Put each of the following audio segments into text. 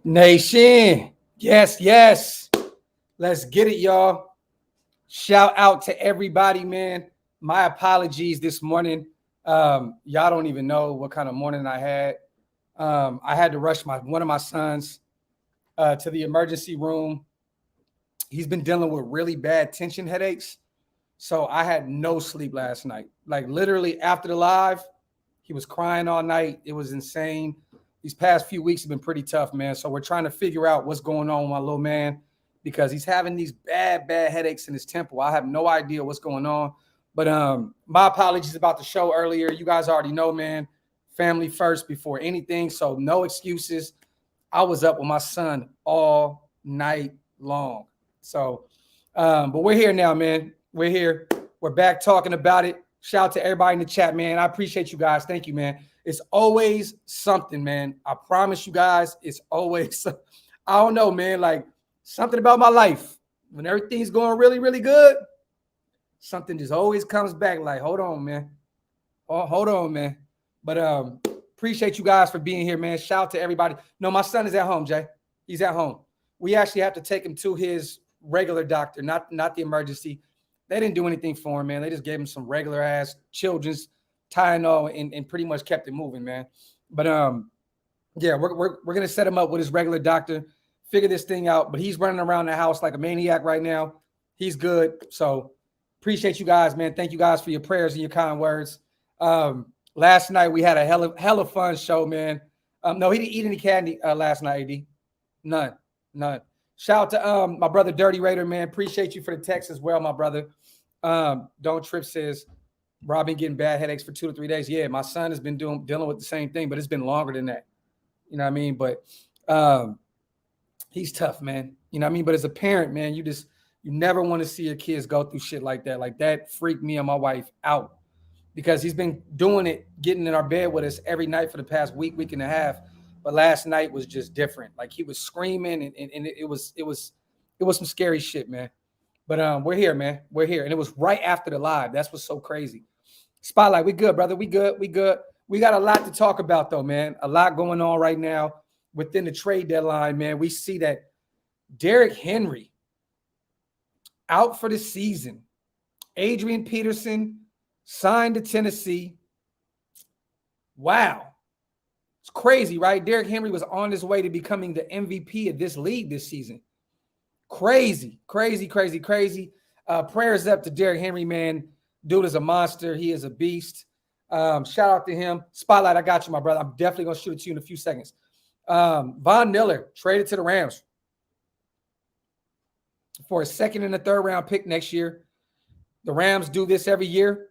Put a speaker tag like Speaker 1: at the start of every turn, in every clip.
Speaker 1: Nation. Yes, yes. Let's get it, y'all. Shout out to everybody, man. My apologies this morning. Y'all don't even know what kind of morning I had. I had to rush one of my sons to the emergency room. He's been dealing with really bad tension headaches. So I had no sleep last night. Like literally after the live, he was crying all night. It was insane. These past few weeks have been pretty tough, man. So we're trying to figure out what's going on with my little man because he's having these bad headaches in his temple. I have no idea what's going on. But my apologies about the show earlier. You guys already know, man. Family first before anything. So no excuses. I was up with my son all night long. So, but we're here now, man. We're here. We're back talking about it. Shout out to everybody in the chat, man. I appreciate you guys. Thank you, man. It's always something, man. I promise you guys, it's always, I don't know, man, like something about my life. When everything's going really, really good, something just always comes back like, hold on, man. Oh, hold on, man. But appreciate you guys for being here, man. Shout out to everybody. No, my son is at home, Jay. He's at home. We actually have to take him to his regular doctor, not the emergency. They didn't do anything for him, man. They just gave him some regular ass children's Tylenol and pretty much kept it moving, man. But yeah, we're gonna set him up with his regular doctor, figure this thing out. But he's running around the house like a maniac right now. He's good. So appreciate you guys, man. Thank you guys for your prayers and your kind words. Last night we had a hella fun show, man. No, he didn't eat any candy last night, AD. None. Shout out to my brother Dirty Raider, man. Appreciate you for the text as well, my brother. Don't Trip says, Rob been getting bad headaches for 2 to 3 days. Yeah, my son has been dealing with the same thing, but it's been longer than that. You know what I mean? But he's tough, man. You know what I mean? But as a parent, man, you never want to see your kids go through shit like that. Like that freaked me and my wife out because he's been doing it, getting in our bed with us every night for the past week and a half. But last night was just different. Like he was screaming and it was some scary shit, man. But we're here, man. We're here. And it was right after the live. That's what's so crazy. Spotlight, we good, brother. We good. We got a lot to talk about, though, man. A lot going on right now within the trade deadline, man. We see that Derrick Henry out for the season. Adrian Peterson signed to Tennessee. Wow. It's crazy, right? Derrick Henry was on his way to becoming the MVP of this league this season. Crazy. Prayers up to Derrick Henry, man. Dude is a monster. He is a beast. Shout out to him. Spotlight, I got you, my brother. I'm definitely going to shoot it to you in a few seconds. Von Miller traded to the Rams for a second and a third round pick next year. The Rams do this every year.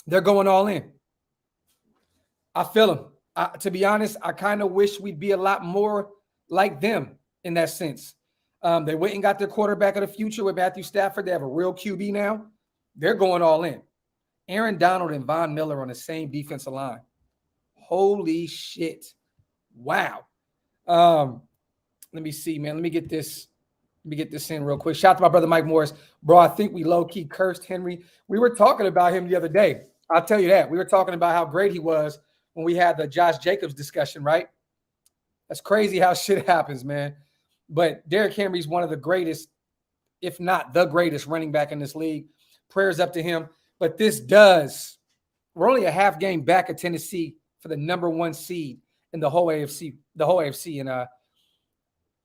Speaker 1: They're going all in. I feel them. To be honest, I kind of wish we'd be a lot more like them in that sense. They went and got their quarterback of the future with Matthew Stafford. They have a real QB now. They're going all in. Aaron Donald and Von Miller on the same defensive line. Holy shit. Wow. Let me see, man. Let me get this in real quick. Shout out to my brother Mike Morris. Bro, I think we low-key cursed Henry. We were talking about him the other day. I'll tell you that. We were talking about how great he was when we had the Josh Jacobs discussion, right? That's crazy how shit happens, man. But Derrick Henry's one of the greatest, if not the greatest running back in this league. Prayers up to him. But we're only a half game back at Tennessee for the number one seed in the whole AFC. And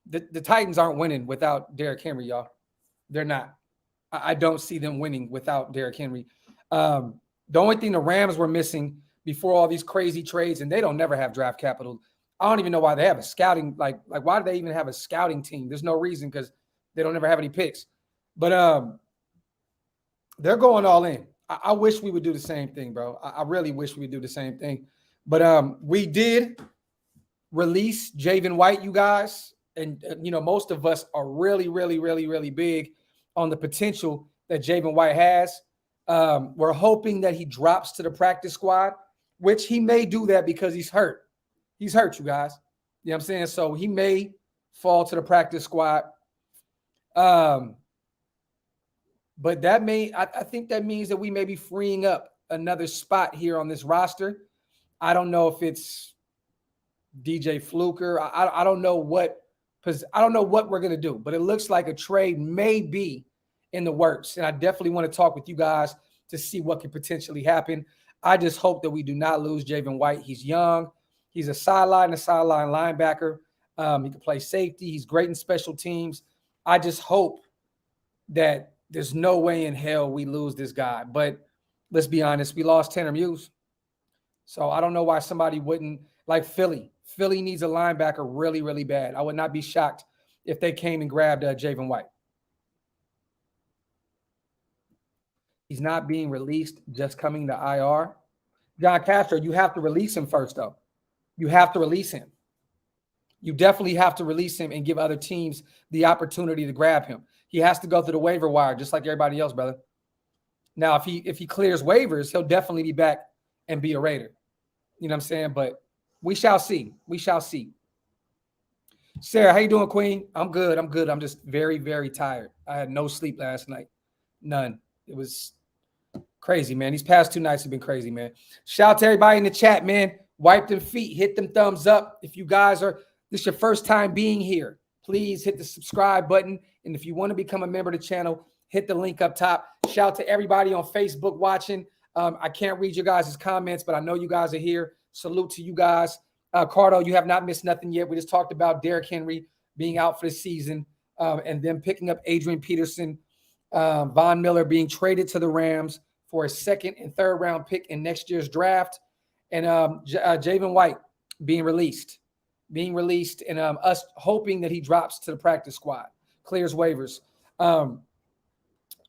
Speaker 1: the Titans aren't winning without Derrick Henry, y'all. They're not. I don't see them winning without Derrick Henry. The only thing the Rams were missing before all these crazy trades, and they don't never have draft capital. I don't even know why they have a scouting, like why do they even have a scouting team? There's no reason because they don't ever have any picks. But they're going all in. I wish we would do the same thing, bro. I really wish we would do the same thing. But we did release Javin White, you guys. And, most of us are really, really, really, really big on the potential that Javin White has. We're hoping that he drops to the practice squad, which he may do that because he's hurt. He's hurt, you guys. You know what I'm saying? So he may fall to the practice squad. But I think that means that we may be freeing up another spot here on this roster. I don't know if it's DJ Fluker. I don't know what, because I don't know what we're gonna do, but it looks like a trade may be in the works, and I definitely want to talk with you guys to see what could potentially happen. I just hope that we do not lose Javin White. He's young. He's a sideline linebacker. He can play safety. He's great in special teams. I just hope that there's no way in hell we lose this guy. But let's be honest, we lost Tanner Muse. So I don't know why somebody wouldn't, like Philly. Philly needs a linebacker really, really bad. I would not be shocked if they came and grabbed Javin White. He's not being released, just coming to IR. John Castro, you have to release him first, though. You have to release him. You definitely have to release him and give other teams the opportunity to grab him. He has to go through the waiver wire, just like everybody else, brother. Now, if he clears waivers, he'll definitely be back and be a Raider. You know what I'm saying? But we shall see. We shall see. Sarah, how you doing, Queen? I'm good. I'm just very, very tired. I had no sleep last night. None. It was crazy, man. These past 2 nights have been crazy, man. Shout out to everybody in the chat, man. Wipe them feet. Hit them thumbs up. If you guys this is your first time being here, please hit the subscribe button. And if you want to become a member of the channel, hit the link up top. Shout out to everybody on Facebook watching. I can't read your guys' comments, but I know you guys are here. Salute to you guys. Cardo, you have not missed nothing yet. We just talked about Derrick Henry being out for the season and then picking up Adrian Peterson, Von Miller being traded to the Rams for a 2nd and 3rd round pick in next year's draft, and Javin White being released, and us hoping that he drops to the practice squad, clears waivers.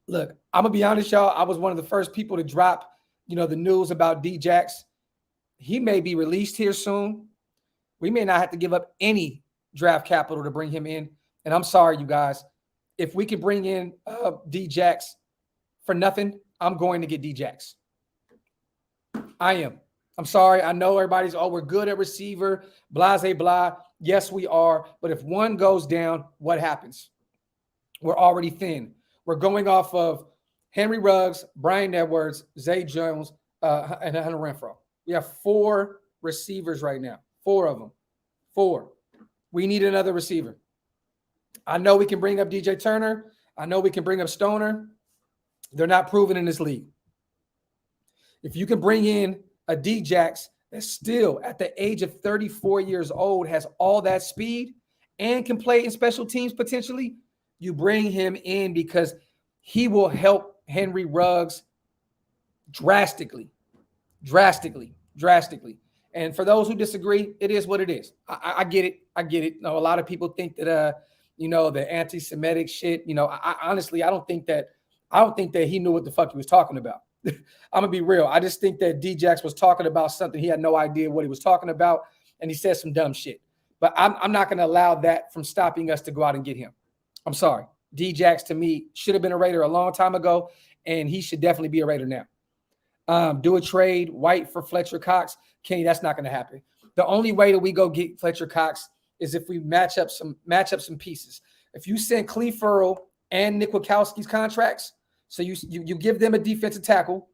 Speaker 1: Look, I'm going to be honest, y'all. I was one of the first people to drop, the news about D-Jax. He may be released here soon. We may not have to give up any draft capital to bring him in. And I'm sorry, you guys. If we can bring in D-Jax for nothing, I'm going to get D-Jax. I am. I'm sorry. I know everybody's, we're good at receiver, blase, blah. Yes, we are. But if one goes down, what happens? We're already thin. We're going off of Henry Ruggs, Brian Edwards, Zay Jones, and Hunter Renfrow. We have 4 receivers right now. 4 of them. 4. We need another receiver. I know we can bring up DJ Turner. I know we can bring up Stoner. They're not proven in this league. If you can bring in a D-Jax that's still at the age of 34 years old, has all that speed, and can play in special teams potentially, you bring him in because he will help Henry Ruggs drastically. And for those who disagree, it is what it is. I get it. No, a lot of people think that the anti-Semitic shit. I honestly, I don't think that he knew what the fuck he was talking about. I'm gonna be real. I just think that D-Jax was talking about something he had no idea what he was talking about, and he said some dumb shit. But I'm not gonna allow that from stopping us to go out and get him. I'm sorry. D-Jax to me should have been a Raider a long time ago, and he should definitely be a Raider now. Do a trade, White for Fletcher Cox. Kenny, that's not going to happen. The only way that we go get Fletcher Cox is if we match up some pieces. If you send Cleve Furl and Nick Wachowski's contracts, so you give them a defensive tackle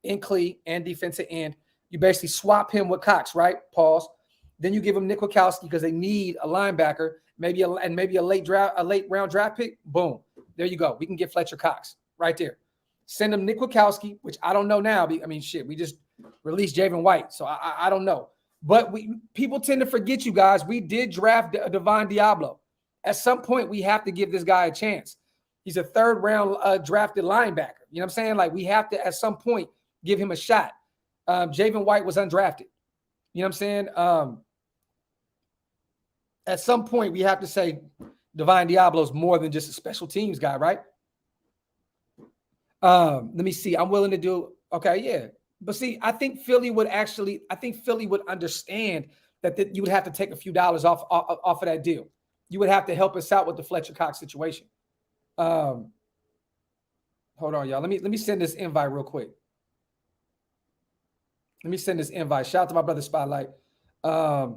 Speaker 1: in Cleve and defensive end, you basically swap him with Cox, right? Pause. Then you give him Nick Wachowski because they need a linebacker, maybe a late round draft pick. Boom, there you go. We can get Fletcher Cox right there. Send him Nick Wachowski, which I don't know now. We just released Javin White, so I don't know. But people tend to forget, you guys. We did draft Devon Diablo. At some point, we have to give this guy a chance. He's a 3rd round drafted linebacker. You know what I'm saying? Like, we have to, at some point, give him a shot. Javin White was undrafted. You know what I'm saying? At some point, we have to say Devon Diablo's more than just a special teams guy, right? Let me see. I'm willing to do, okay, yeah. But see, I think Philly would understand that you would have to take a few dollars off of that deal. You would have to help us out with the Fletcher Cox situation. Hold on, y'all. Let me send this invite real quick. Let me send this invite. Shout out to my brother Spotlight. A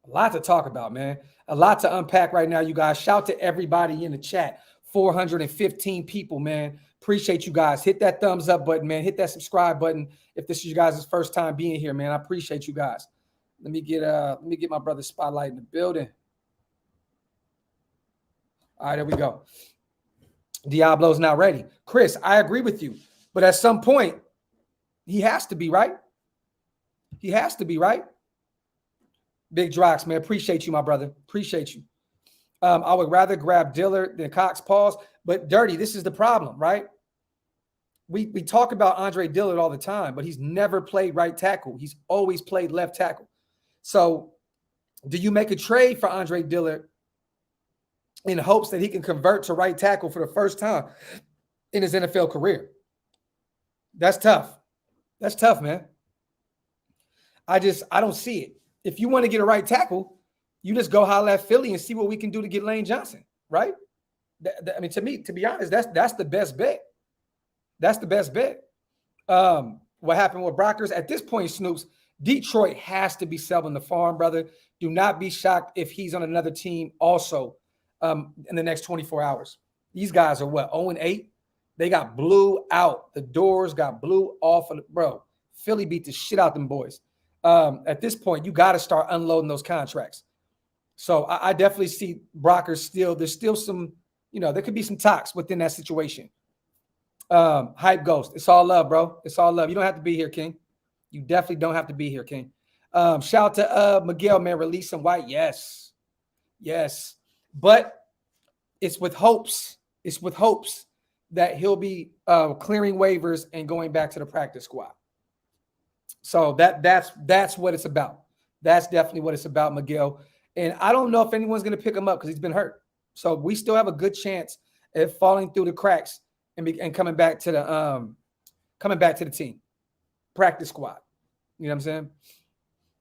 Speaker 1: lot to talk about, man. A lot to unpack right now, you guys. Shout out to everybody in the chat. 415 people, man. Appreciate you guys. Hit that thumbs up button, man. Hit that subscribe button if this is you guys' first time being here, man. I appreciate you guys. Let me get my brother Spotlight in the building. All right, there we go. Diablo's not ready. Chris, I agree with you. But at some point, he has to be, right? He has to be, right? Big Drox, man. Appreciate you, my brother. Appreciate you. I would rather grab Dillard than Cox. Pause. But Dirty, this is the problem, right? We talk about Andre Dillard all the time, but he's never played right tackle. He's always played left tackle. So do you make a trade for Andre Dillard in hopes that he can convert to right tackle for the first time in his NFL career? That's tough. That's tough, man. I don't see it. If you want to get a right tackle, you just go holler at Philly and see what we can do to get Lane Johnson, right? I mean, to be honest, that's the best bet. That's the best bet. What happened with Brockers at this point, Snoops, Detroit has to be selling the farm, brother. Do not be shocked if he's on another team also in the next 24 hours. These guys are what, 0-8? They got blew out. The doors got blew off of bro. Philly beat the shit out them boys. At this point, you got to start unloading those contracts. So I definitely see Brockers still. There's still some, there could be some talks within that situation. Hype Ghost. It's all love, bro. It's all love. You don't have to be here, King. You definitely don't have to be here, King. Shout out to Miguel, man. Releasing White. Yes. Yes. But it's with hopes. It's with hopes that he'll be clearing waivers and going back to the practice squad. So that's what it's about. That's definitely what it's about, Miguel. And I don't know if anyone's going to pick him up because he's been hurt. So we still have a good chance at falling through the cracks and coming back to the team, practice squad. You know what I'm saying?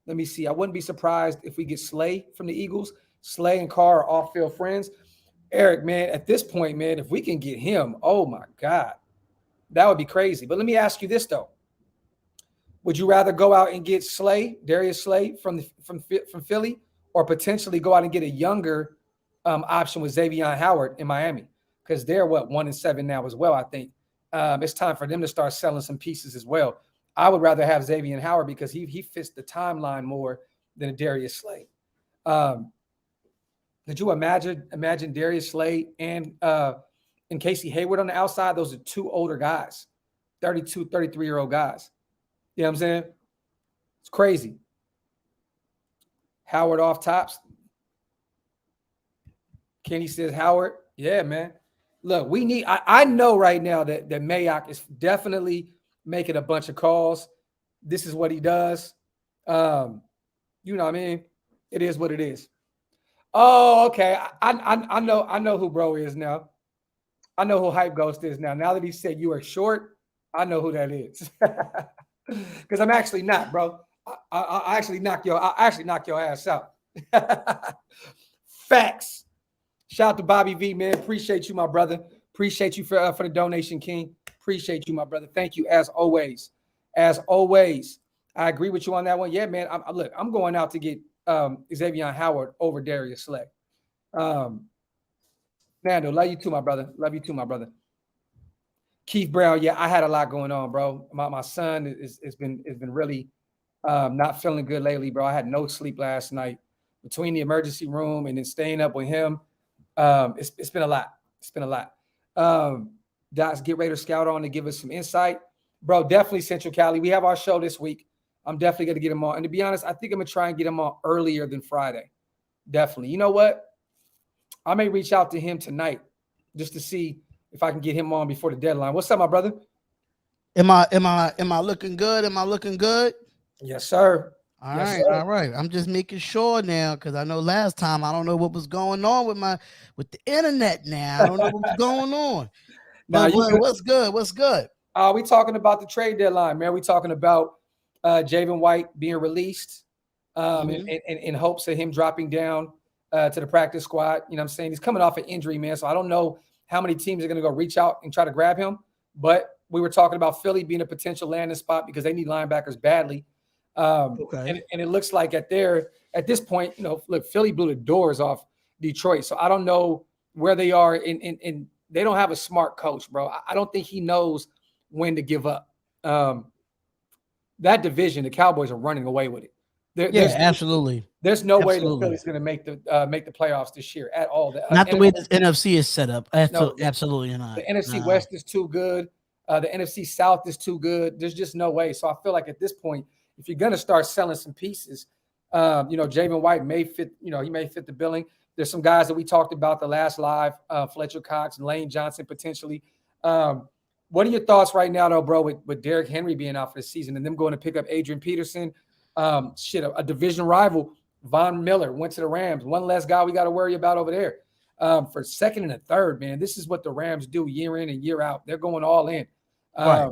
Speaker 1: Let me see. I wouldn't be surprised if we get Slay from the Eagles. Slay and Carr are off-field friends. Eric, man, at this point, man, if we can get him, oh my God, that would be crazy. But let me ask you this though: would you rather go out and get Slay, Darius Slay from Philly, or potentially go out and get a younger option with Xavier Howard in Miami? Because they're 1-7 now as well. I think it's time for them to start selling some pieces as well. I would rather have Xavier Howard because he fits the timeline more than a Darius Slay. Could you imagine Darius Slay and Casey Hayward on the outside? Those are two older guys, 32, 33-year-old guys. You know what I'm saying? It's crazy. Howard off tops. Kenny says Howard. Yeah, man. Look, we need – I know right now that Mayock is definitely making a bunch of calls. This is what he does. You know what I mean? It is what it is. Oh, okay. I know who bro is now. I know who Hype Ghost is now. Now that he said you are short, I know who that is. Because I'm actually not, bro. I actually knock your ass out. Facts. Shout out to Bobby V, man. Appreciate you, my brother. Appreciate you for the donation, King. Appreciate you, my brother. Thank you as always. As always, I agree with you on that one. Yeah, man. I'm going out to get Xavier Howard over Darius Slay. Nando, love you too, my brother. Love you too, my brother. Keith Brown, yeah, I had a lot going on, bro. My son has been really not feeling good lately, bro. I had no sleep last night between the emergency room and then staying up with him. It's been a lot. It's been a lot. Docs, get Raider Scout on to give us some insight. Bro, definitely Central Cali. We have our show this week. I'm definitely going to get him on. And to be honest, I think I'm going to try and get him on earlier than Friday. Definitely. You know what? I may reach out to him tonight just to see if I can get him on before the deadline. What's up, my brother?
Speaker 2: Am I looking good? Am I looking good?
Speaker 1: Yes, sir.
Speaker 2: All right. I'm just making sure now because I know last time I don't know what was going on with the internet. Now I don't know what was going on. What's good? What's good?
Speaker 1: We talking about the trade deadline, man. We talking about Javin White being released in hopes of him dropping down to the practice squad. You know what I'm saying? He's coming off an injury, man. So I don't know how many teams are going to go reach out and try to grab him. But we were talking about Philly being a potential landing spot because they need linebackers badly. And it looks like at this point, look, Philly blew the doors off Detroit. So I don't know where they are in they don't have a smart coach, bro. I don't think he knows when to give up. That division, the Cowboys are running away with it. There's
Speaker 2: absolutely.
Speaker 1: There's no way the Phillies going to make the playoffs this year at all.
Speaker 2: Not the way the NFC is set up.
Speaker 1: No,
Speaker 2: Absolutely not.
Speaker 1: The NFC West is too good. The NFC South is too good. There's just no way. So I feel like at this point, if you're going to start selling some pieces, Javin White may fit. He may fit the billing. There's some guys that we talked about the last live, Fletcher Cox, Lane Johnson potentially. What are your thoughts right now, though, bro, with Derrick Henry being out for the season and them going to pick up Adrian Peterson? A division rival, Von Miller, went to the Rams. One less guy we got to worry about over there. For second and a third, man, this is what the Rams do year in and year out. They're going all in.
Speaker 2: Right.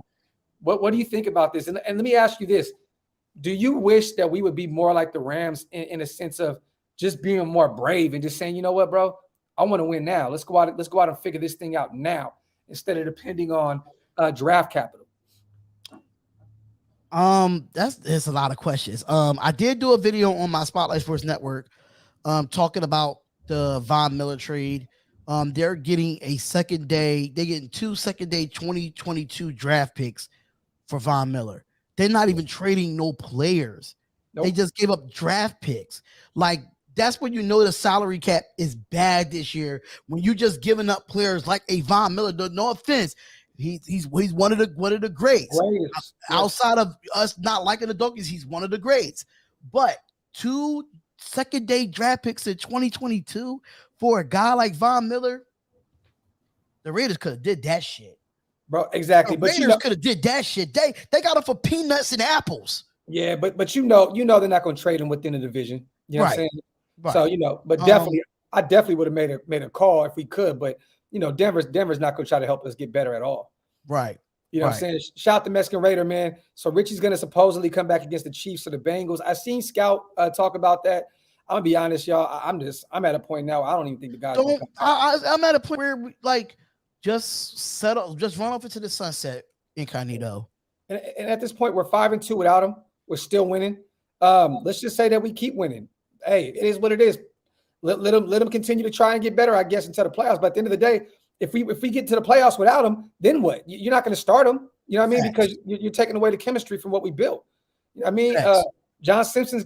Speaker 1: What do you think about this? And let me ask you this. Do you wish that we would be more like the Rams in a sense of just being more brave and just saying, you know what, bro, I want to win now. Let's go out and figure this thing out now instead of depending on draft capital?
Speaker 2: That's a lot of questions. I did do a video on my Spotlight Sports Network talking about the Von Miller trade. They're getting a second day. They're getting 2 second day 2022 draft picks for Von Miller. They're not even trading no players. Nope. They just gave up draft picks. Like, that's when you know the salary cap is bad this year, when you just giving up players like a Von Miller. No offense, he's one of the greats. Outside of us not liking the Donkeys, he's one of the greats. But 2 second day draft picks in 2022 for a guy like Von Miller, the Raiders could have did that shit.
Speaker 1: Bro, exactly.
Speaker 2: The Raiders could have did that shit. They got him for peanuts and apples.
Speaker 1: Yeah, but they're not going to trade him within the division. You know what I'm saying? Right. So, but definitely, I definitely would have made a call if we could. But, Denver's not going to try to help us get better at all.
Speaker 2: Right.
Speaker 1: You know what I'm saying? Shout out to Mexican Raider, man. So Richie's going to supposedly come back against the Chiefs or the Bengals. I seen Scout talk about that. I'm going to be honest, y'all. I'm at a point now. I don't even think the guys.
Speaker 2: I'm at a point where just settle, just run off into the sunset, incognito.
Speaker 1: And at this point, we're 5-2 without him. We're still winning. Let's just say that we keep winning. Hey, it is what it is. Let them continue to try and get better, I guess, until the playoffs. But at the end of the day, if we get to the playoffs without him, then what? You're not going to start him. You know what I mean? Because you're taking away the chemistry from what we built. You know what I mean? John Simpson's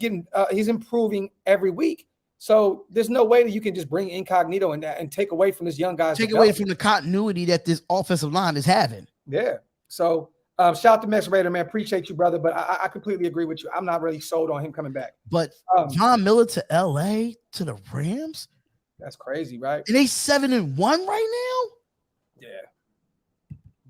Speaker 1: he's improving every week. So there's no way that you can just bring incognito and take away from this young guy's
Speaker 2: away from the continuity that this offensive line is having.
Speaker 1: Yeah. So shout out to Max Raider, man. Appreciate you, brother. But I completely agree with you. I'm not really sold on him coming back.
Speaker 2: But Von Miller to LA to the Rams?
Speaker 1: That's crazy, right?
Speaker 2: And they 7-1 right
Speaker 1: now? Yeah.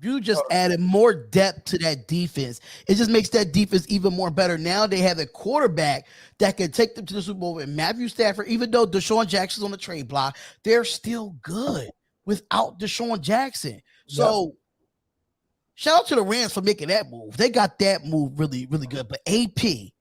Speaker 2: You just added more depth to that defense. It just makes that defense even more better. Now they have a quarterback that can take them to the Super Bowl. And Matthew Stafford, even though Deshaun Jackson's on the trade block, they're still good without Deshaun Jackson. So shout out to the Rams for making that move. They got that move really, really good. But AP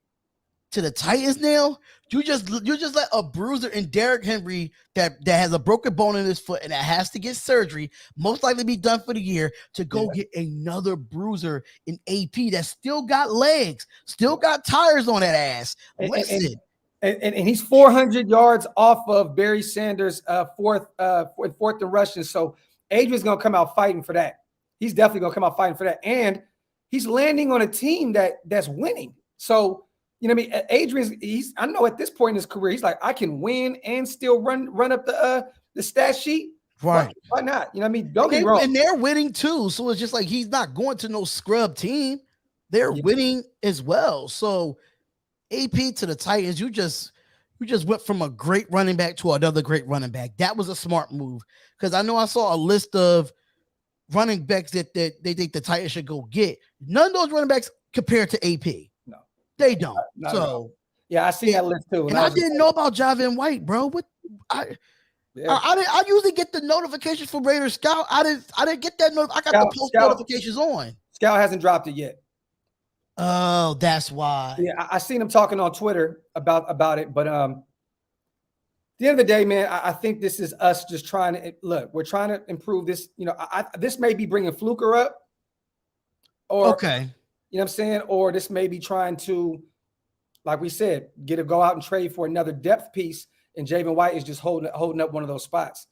Speaker 2: to the Titans now, you just let a bruiser in Derrick Henry that has a broken bone in his foot and that has to get surgery, most likely be done for the year, to go get another bruiser in AP that still got legs, still got tires on that ass. Listen.
Speaker 1: And he's 400 yards off of Barry Sanders' fourth and rushing. So Adrian's going to come out fighting for that. He's definitely going to come out fighting for that. And he's landing on a team that's winning. So, you know what I mean? Adrian's, I know at this point in his career, he's like, I can win and still run up the stat sheet.
Speaker 2: Right.
Speaker 1: Why not? You know what I mean? Don't get me wrong.
Speaker 2: And they're winning too. So it's just like he's not going to no scrub team. They're winning as well. So AP to the Titans, you just went from a great running back to another great running back. That was a smart move. Because I know I saw a list of running backs that they think the Titans should go get. None of those running backs compared to AP.
Speaker 1: No.
Speaker 2: They don't.
Speaker 1: So yeah, I see that list too.
Speaker 2: And I didn't know about Javin White, bro. I usually get the notifications from Raider Scout. I didn't get that I got the post notifications on.
Speaker 1: Scout hasn't dropped it yet.
Speaker 2: Oh, that's why.
Speaker 1: Yeah, I seen him talking on Twitter about it, but at the end of the day, man, I think this is us just trying to look. We're trying to improve this. You know, this may be bringing Fluker up, or you know what I'm saying, or this may be trying to, like we said, go out and trade for another depth piece, and Javin White is just holding up one of those spots.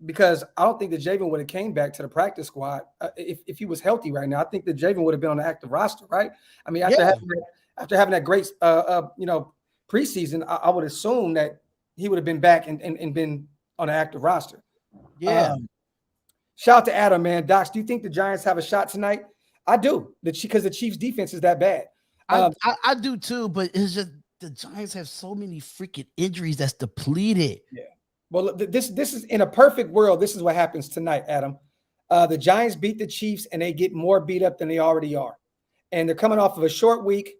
Speaker 1: Because I don't think that Javin would have came back to the practice after having that great, preseason, I would assume that he would have been back and been on an active roster.
Speaker 2: Yeah.
Speaker 1: Shout out to Adam, man. Docs, do you think the Giants have a shot tonight? I do, because the Chiefs' defense is that bad.
Speaker 2: I do too, but it's just the Giants have so many freaking injuries that's depleted.
Speaker 1: Yeah. Well, this is in a perfect world. This is what happens tonight, Adam. The Giants beat the Chiefs, and they get more beat up than they already are, and they're coming off of a short week.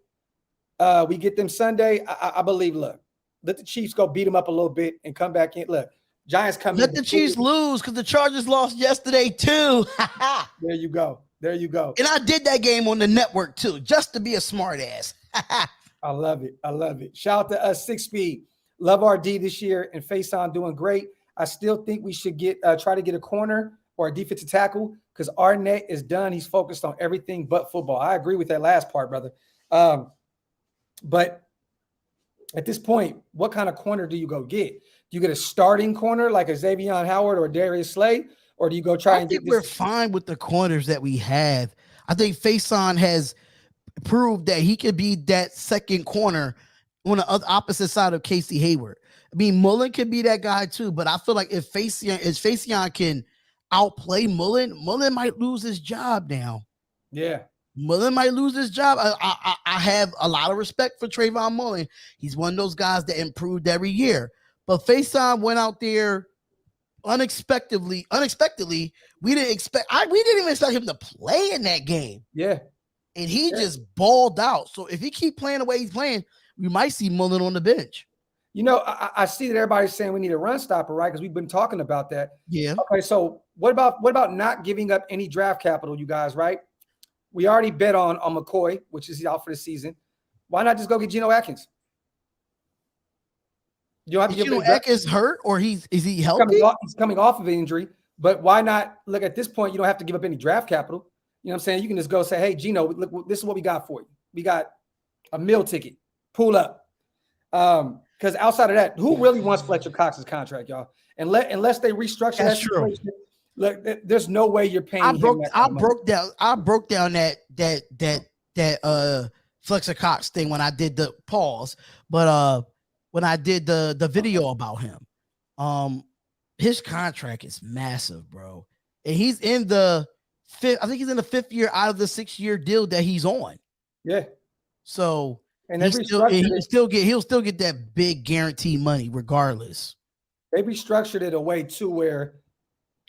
Speaker 1: We get them Sunday. I believe. Look, let the Chiefs go beat them up a little bit and come back in. Look, Giants come in.
Speaker 2: Let the Chiefs lose because the Chargers lost yesterday too.
Speaker 1: There you go. There you go.
Speaker 2: And I did that game on the network too, just to be a smart ass.
Speaker 1: I love it. I love it. Shout out to 6 Speed. Love RD this year and Faison doing great. I still think we should try to get a corner or a defensive tackle because Arnett is done. He's focused on everything but football. I agree with that last part, brother. But at this point, what kind of corner do you go get? Do you get a starting corner like a Xavier Howard or Darius Slay? Or do you go try and get this?
Speaker 2: We're fine with the corners that we have. I think Faison has proved that he could be that second corner on the opposite side of Casey Hayward. I mean, Mullen could be that guy too, but I feel like if Faison can outplay Mullen might lose his job now.
Speaker 1: Yeah.
Speaker 2: Mullen might lose his job. I have a lot of respect for Trayvon Mullen. He's one of those guys that improved every year. But Faison went out there unexpectedly. We didn't even expect him to play in that game.
Speaker 1: Yeah.
Speaker 2: And he just balled out. So if he keep playing the way he's playing, we might see Mullen on the bench.
Speaker 1: You know, I see that everybody's saying we need a run stopper, right? Because we've been talking about that.
Speaker 2: Yeah.
Speaker 1: Okay, so what about not giving up any draft capital, you guys, right? We already bet on McCoy, which is out for the season. Why not just go get Geno Atkins? You don't have to give
Speaker 2: Geno Atkins hurt, or is he healthy?
Speaker 1: He's coming off of an injury, but why not? Look, at this point, you don't have to give up any draft capital. You know what I'm saying? You can just go say, hey, Geno, look, this is what we got for you. We got a meal ticket. Pull up. Because outside of that, who really wants Fletcher Cox's contract, y'all? Unless they restructure that situation, look, there's no way you're paying.
Speaker 2: I broke down that Fletcher Cox thing when I did the pause, but when I did the video about him, his contract is massive, bro, and he's in the fifth. I think he's in the 5th year out of the 6-year deal that he's on.
Speaker 1: Yeah.
Speaker 2: So he'll still get that big guaranteed money regardless.
Speaker 1: They restructured it a way too where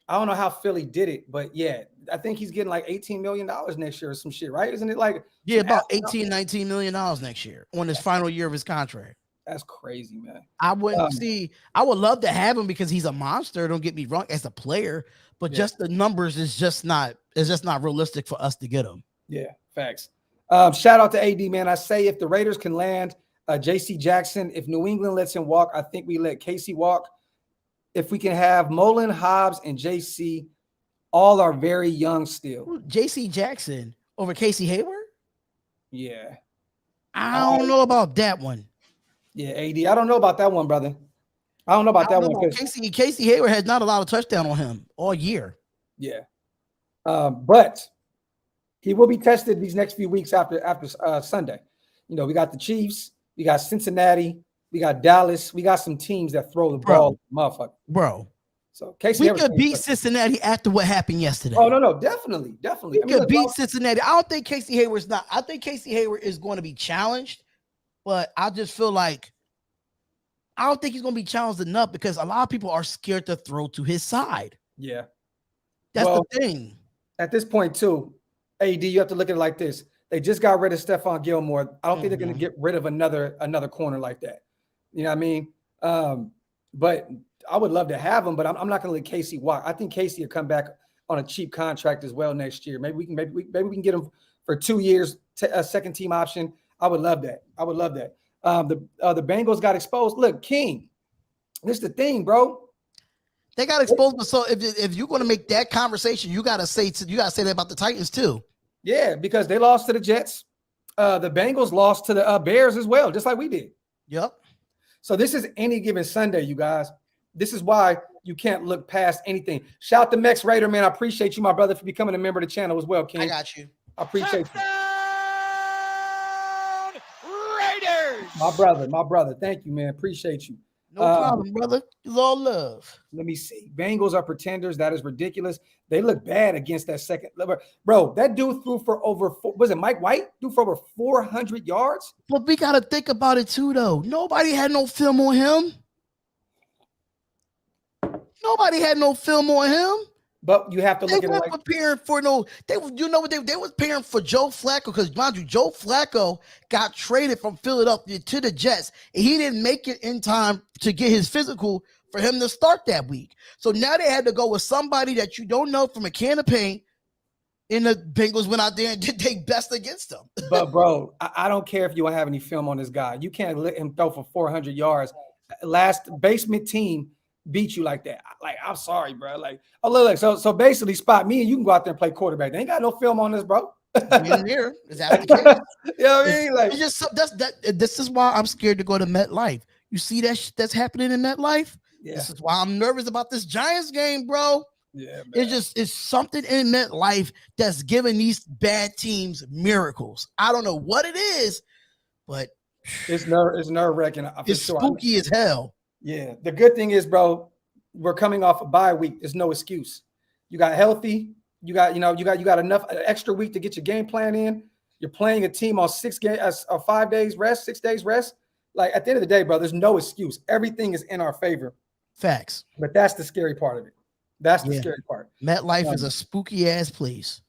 Speaker 1: I don't know how Philly did it, but yeah, I think he's getting like $18 million next year or some shit, right? Isn't it like
Speaker 2: about $19 million next year on his final year of his contract?
Speaker 1: That's crazy, man.
Speaker 2: I would love to have him because he's a monster. Don't get me wrong, as a player, but just the numbers is just not realistic for us to get him.
Speaker 1: Yeah, facts. Shout out to AD, man. I say if the Raiders can land JC Jackson, if New England lets him walk, I think we let Casey walk. If we can have Mullen, Hobbs, and JC, all are very young still.
Speaker 2: JC Jackson over Casey Hayward?
Speaker 1: Yeah.
Speaker 2: I don't know about that one.
Speaker 1: Yeah, AD. I don't know about that one, brother. I don't know about that one.
Speaker 2: Casey Hayward has not a lot of touchdown on him all year.
Speaker 1: Yeah. But he will be tested these next few weeks after Sunday. You know, we got the Chiefs, we got Cincinnati, we got Dallas, we got some teams that throw the ball, motherfucker.
Speaker 2: Bro.
Speaker 1: So Casey,
Speaker 2: we could beat Cincinnati after what happened yesterday.
Speaker 1: Oh no, definitely.
Speaker 2: We could beat Cincinnati. I don't think Casey Hayward's not. I think Casey Hayward is going to be challenged, but I just feel like I don't think he's going to be challenged enough because a lot of people are scared to throw to his side.
Speaker 1: Yeah,
Speaker 2: that's the thing.
Speaker 1: At this point, too, AD, you have to look at it like this. They just got rid of Stephon Gilmore. I don't think they're going to get rid of another corner like that. You know what I mean? But I would love to have him, but I'm not going to let Casey walk. I think Casey will come back on a cheap contract as well next year. Maybe we can get him for 2 years, a second team option. I would love that. The Bengals got exposed. Look, King, this is the thing, bro.
Speaker 2: They got exposed, but so if you're going to make that conversation, you got to say that about the Titans too.
Speaker 1: Yeah, because they lost to the Jets. The Bengals lost to the Bears as well, just like we did.
Speaker 2: Yep.
Speaker 1: So this is any given Sunday, you guys. This is why you can't look past anything. Shout to Mex Raider, man. I appreciate you, my brother, for becoming a member of the channel as well, King.
Speaker 2: I got you.
Speaker 1: I appreciate you. My brother. Thank you, man. Appreciate you.
Speaker 2: No problem, brother. It's all love.
Speaker 1: Let me see. Bengals are pretenders. That is ridiculous. They look bad against that second. Bro, that dude threw for over, was it Mike White? Threw for over 400 yards?
Speaker 2: But we got to think about it too, though. Nobody had no film on him. Nobody had no film on him.
Speaker 1: But you have to look at it like
Speaker 2: preparing for they was preparing for Joe Flacco, because mind you, Joe Flacco got traded from Philadelphia to the Jets, and he didn't make it in time to get his physical for him to start that week. So now they had to go with somebody that you don't know from a can of paint, and the Bengals went out there and did their best against them.
Speaker 1: But bro, I don't care if you don't have any film on this guy. You can't let him throw for 400 yards. Last basement team beat you like that. Like, I'm sorry, bro. Like, oh, look, so basically, Spot, me and you can go out there and play quarterback. They ain't got no film on this, bro.
Speaker 2: Here is that the case?
Speaker 1: You know what I mean? Like,
Speaker 2: it's just this is why I'm scared to go to MetLife. You see that's happening in MetLife?
Speaker 1: Yeah.
Speaker 2: This is why I'm nervous about this Giants game, bro.
Speaker 1: Yeah, man.
Speaker 2: It's something in MetLife that's giving these bad teams miracles. I don't know what it is, but
Speaker 1: it's nerve-wracking.
Speaker 2: It's spooky as hell.
Speaker 1: Yeah. The good thing is, bro, we're coming off a bye week. There's no excuse. You got healthy. You got enough extra week to get your game plan in. You're playing a team on 5 days rest, 6 days rest. Like, at the end of the day, bro, there's no excuse. Everything is in our favor.
Speaker 2: Facts.
Speaker 1: But that's the scary part of it. That's the scary part.
Speaker 2: MetLife is a spooky ass place.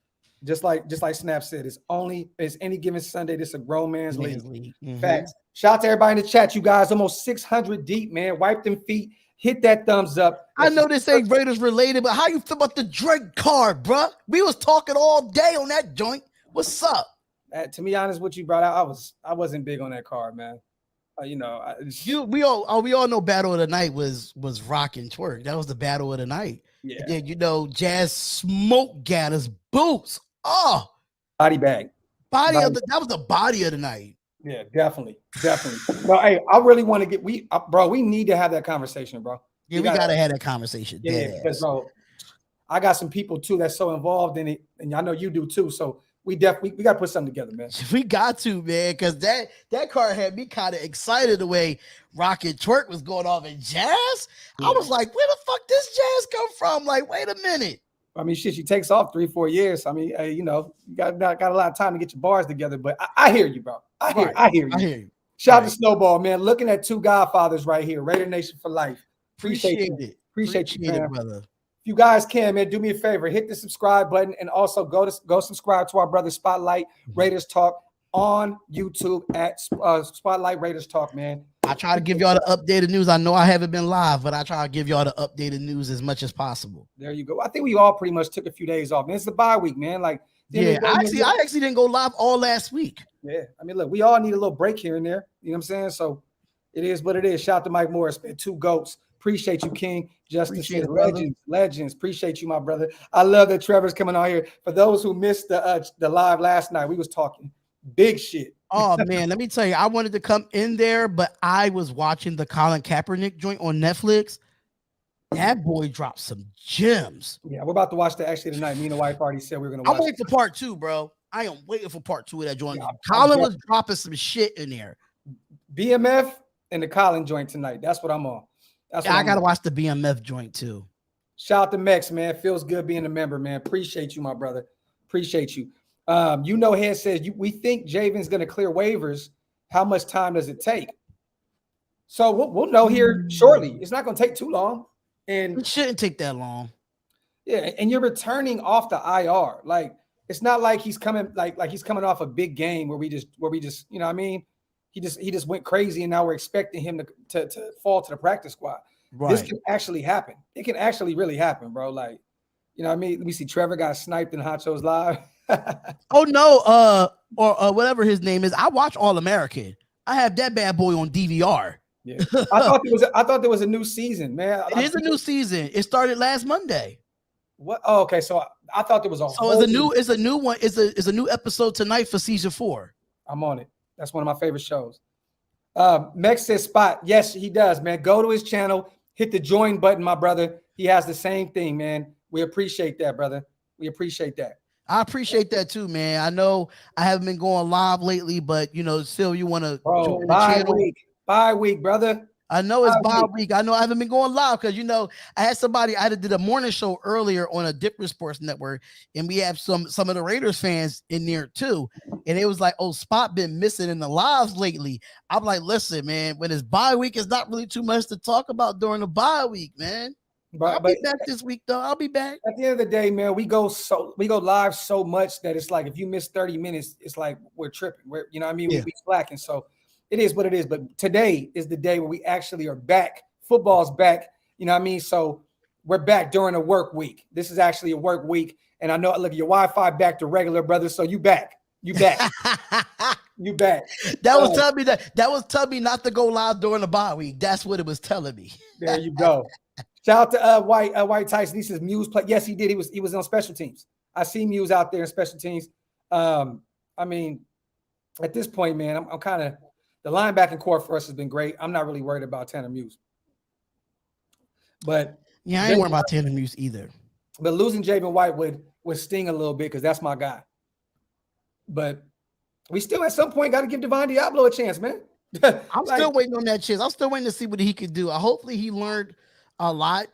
Speaker 1: Just like Snap said, it's any given Sunday. This is a grown man's league.
Speaker 2: Mm-hmm.
Speaker 1: Facts. Shout out to everybody in the chat, you guys. Almost 600 deep, man. Wipe them feet. Hit that thumbs up.
Speaker 2: I know this ain't Raiders related, but how you feel about the Drake card, bro? We was talking all day on that joint. What's up?
Speaker 1: To be honest with you, bro, I wasn't big on that card, man.
Speaker 2: We all know Battle of the Night was Rock and Twerk. That was the Battle of the Night.
Speaker 1: Yeah.
Speaker 2: And then Jazz Smoke got his boots. Oh,
Speaker 1: body bag.
Speaker 2: That was the body of the night.
Speaker 1: Yeah, definitely. No, hey, I really want to get we need to have that conversation, bro.
Speaker 2: Yeah, we gotta have that conversation.
Speaker 1: Yeah, because bro, I got some people too that's so involved in it, and I know you do too. So we got to put something together, man.
Speaker 2: We got to, man, because that card had me kind of excited the way Rock and Twerk was going off in Jazz. Yeah. I was like, where the fuck this Jazz come from? Like, wait a minute.
Speaker 1: I mean, shit, she takes off 3-4 years. I mean, you got a lot of time to get your bars together, but I hear you, bro. I hear you. Shout out to Snowball, man. Looking at two godfathers right here. Raidernation for life. Appreciate it. Appreciate you, man.
Speaker 2: Brother.
Speaker 1: If you guys can, man, do me a favor. Hit the subscribe button and also go subscribe to our brother Spotlight Raiders Talk on YouTube at Spotlight Raiders Talk, man.
Speaker 2: I try to give y'all the updated news. I know I haven't been live, but I try to give y'all the updated news as much as possible.
Speaker 1: There you go. I think we all pretty much took a few days off. Man, it's the bye week, man. Like,
Speaker 2: yeah, I actually didn't go live all last week.
Speaker 1: Yeah, I mean, look, we all need a little break here and there. You know what I'm saying? So it is what it is. Shout out to Mike Morris, man. Two GOATs. Appreciate you, King. Justice, legends. Appreciate you, my brother. I love that Trevor's coming on here. For those who missed the live last night, we was talking big shit.
Speaker 2: Oh man, let me tell you, I wanted to come in there, but I was watching the Colin Kaepernick joint on Netflix. That boy dropped some gems.
Speaker 1: Yeah, we're about to watch that actually tonight. Me and the wife already said we were gonna watch.
Speaker 2: I'm waiting for part 2, bro. I am waiting for part 2 of that joint. Yeah, Colin was dropping some shit in there.
Speaker 1: BMF and the Colin joint tonight. That's what I'm on.
Speaker 2: I gotta watch the BMF joint too.
Speaker 1: Shout out to Mex, man. Feels good being a member, man. Appreciate you, my brother. Appreciate you. Head says we think Javin's going to clear waivers. How much time does it take? So we'll know here shortly. It's not going to take too long, and
Speaker 2: it shouldn't take that long.
Speaker 1: Yeah, and you're returning off the IR. Like, it's not like he's coming like he's coming off a big game where we just you know what I mean. He just went crazy, and now we're expecting him to fall to the practice squad. Right. This can actually happen. It can actually really happen, bro. Like, you know what I mean. Let me see. Trevor got sniped in Hacho's live.
Speaker 2: Oh no, or whatever his name is. I watch All American. I have that bad boy on DVR.
Speaker 1: Yeah, I thought there was a new season, man.
Speaker 2: It is a new season. It started last Monday.
Speaker 1: What? Oh, okay. So I thought there was a.
Speaker 2: So it's a new one. It's a new episode tonight for season 4.
Speaker 1: I'm on it. That's one of my favorite shows. Mex says Spot. Yes, he does, man. Go to his channel. Hit the join button, my brother. He has the same thing, man. We appreciate that, brother. We appreciate that.
Speaker 2: I appreciate that too, man. I know I haven't been going live lately, but still you want to
Speaker 1: Bro,
Speaker 2: join the channel.
Speaker 1: bye week, brother.
Speaker 2: I know it's
Speaker 1: Bye
Speaker 2: bye
Speaker 1: week.
Speaker 2: week. I know I haven't been going live because I had somebody. I did a morning show earlier on a different sports network, and we have some of the Raiders fans in there too. And it was like, "Oh, Spot been missing in the lives lately." I'm like, "Listen, man, when it's bye week, it's not really too much to talk about during the bye week, man." I'll
Speaker 1: But
Speaker 2: be back this week though. I'll be back.
Speaker 1: at the end of the day, man, we go live so much that it's like if you miss 30 minutes, it's like we're tripping. We're you know what I mean?
Speaker 2: Yeah.
Speaker 1: We slacking. So it is what it is. But today is the day where we actually are back. Football's back. You know what I mean? So we're back during a work week. This is actually a work week. And I know look, your Wi-Fi back to regular, brother. So you back. You back. You back.
Speaker 2: That was telling me that was telling me not to go live during the bye week. That's what it was telling me.
Speaker 1: There you go. Shout out to White Tyson. He says Muse play. Yes, he did. He was on special teams. I see Muse out there in special teams. I mean, at this point, man, I'm kind of the linebacking core for us has been great. I'm not really worried about Tanner Muse. But
Speaker 2: yeah, I ain't worried about Tanner Muse either.
Speaker 1: But losing Javin White would sting a little bit because that's my guy. But we still at some point got to give Devon Diablo a chance, man.
Speaker 2: I'm still waiting on that chance. I'm still waiting to see what he could do. Hopefully he learned a lot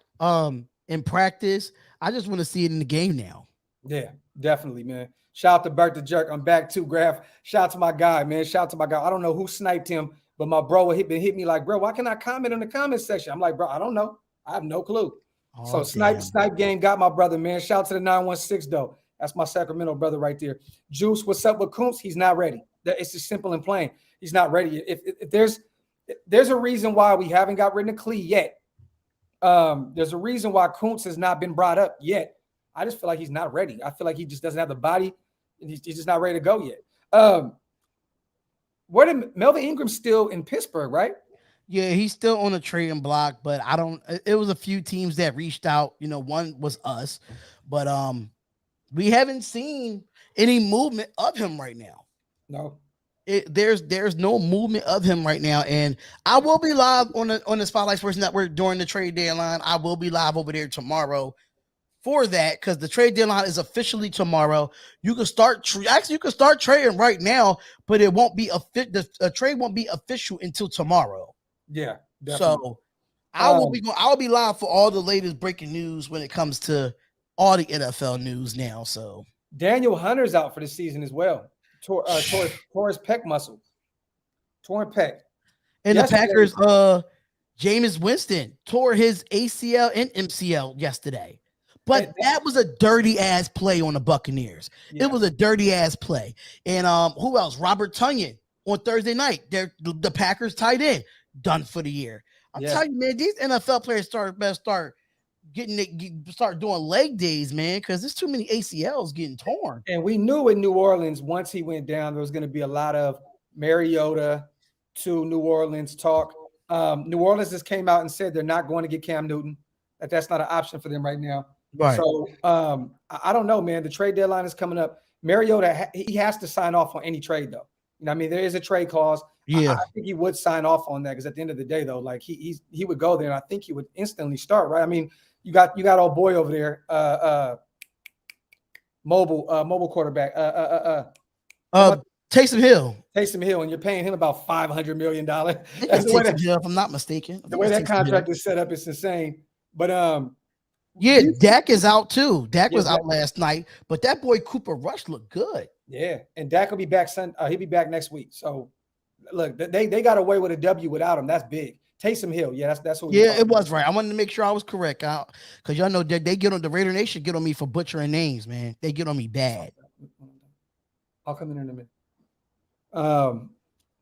Speaker 2: in practice. I just want to see it in the game now.
Speaker 1: Yeah, definitely, man. Shout out to Bert the Jerk. I'm back too, Graphk. Shout out to my guy, man. Shout out to my guy. I don't know who sniped him, but my bro hit me like, bro, why can't I comment in the comment section? I'm like, bro, I don't know. I have no clue. So snipe game got my brother, man. Shout out to the 916 though. That's my Sacramento brother right there. Juice, what's up with Kuntz? He's not ready. It's just simple and plain. He's not ready. If there's a reason why we haven't got rid of Klee yet. There's a reason why Kuntz has not been brought up yet. I just feel like he's not ready. I feel like he just doesn't have the body, and he's just not ready to go yet. Where did Melvin Ingram still in Pittsburgh, right?
Speaker 2: Yeah, he's still on the trading block, but it was a few teams that reached out. One was us, but we haven't seen any movement of him right now.
Speaker 1: No.
Speaker 2: There's no movement of him right now, and I will be live on the Spotlight Sports Network during the trade deadline. I will be live over there tomorrow for that because the trade deadline is officially tomorrow. You can start you can start trading right now, but it won't be the trade won't be official until tomorrow.
Speaker 1: Yeah, definitely.
Speaker 2: So I'll be live for all the latest breaking news when it comes to all the NFL news now. So
Speaker 1: Daniel Hunter's out for the season as well. Tore his pec muscle. Torn pec.
Speaker 2: And the Packers, Jameis Winston tore his ACL and MCL yesterday. But that was a dirty ass play on the Buccaneers. Yeah. It was a dirty ass play. And who else? Robert Tonyan on Thursday night. The Packers tight end done for the year. I'm telling you, man, these NFL players start doing leg days, man, because there's too many ACLs getting torn.
Speaker 1: And we knew in New Orleans, once he went down, there was going to be a lot of Mariota to New Orleans talk. New Orleans just came out and said they're not going to get Cam Newton. That's not an option for them right now.
Speaker 2: Right.
Speaker 1: So I don't know, man. The trade deadline is coming up. Mariota, he has to sign off on any trade, though. You know, I mean, there is a trade clause.
Speaker 2: Yeah,
Speaker 1: I think he would sign off on that because at the end of the day, though, like he would go there, and I think he would instantly start. Right? I mean, you got old boy over there, mobile quarterback,
Speaker 2: Taysom Hill.
Speaker 1: Taysom Hill, and you're paying him about $500 million.
Speaker 2: That's the way if I'm not mistaken.
Speaker 1: The way that contract is set up, it's insane. But
Speaker 2: yeah, Dak is out too. Dak was out last night, but that boy Cooper Rush looked good.
Speaker 1: Yeah, and Dak will be back. He'll be back next week. So look, they got away with a W without him. That's big. Taysom Hill, that's what.
Speaker 2: Yeah, it was right. I wanted to make sure I was correct, because y'all know they get on the Raidernation, get on me for butchering names, man. They get on me bad.
Speaker 1: I'll come in a minute.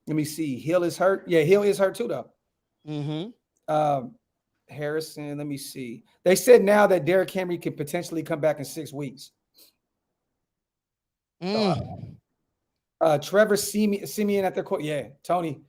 Speaker 1: Let me see. Hill is hurt. Yeah, Hill is hurt too, though.
Speaker 2: Mm-hmm.
Speaker 1: Harrison, let me see. They said now that Derrick Henry could potentially come back in 6 weeks. Trevor Siemian at their court. Yeah, Tony.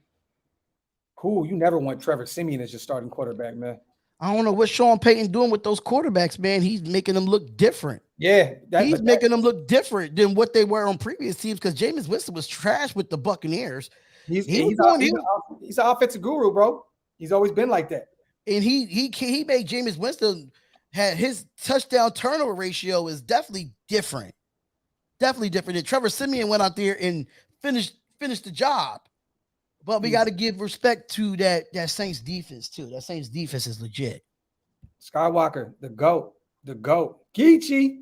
Speaker 1: Cool. You never want Trevor Siemian as your starting quarterback, man.
Speaker 2: I don't know what Sean Payton doing with those quarterbacks, man. He's making them look different.
Speaker 1: Yeah.
Speaker 2: He's making them look different than what they were on previous teams because Jameis Winston was trash with the Buccaneers.
Speaker 1: He's an offensive guru, bro. He's always been like that.
Speaker 2: And he made Jameis Winston had his touchdown turnover ratio is definitely different. definitely different. Trevor Siemian went out there and finished the job. But we got to give respect to that Saints defense too. That Saints defense is legit.
Speaker 1: Skywalker, the GOAT. Geechee.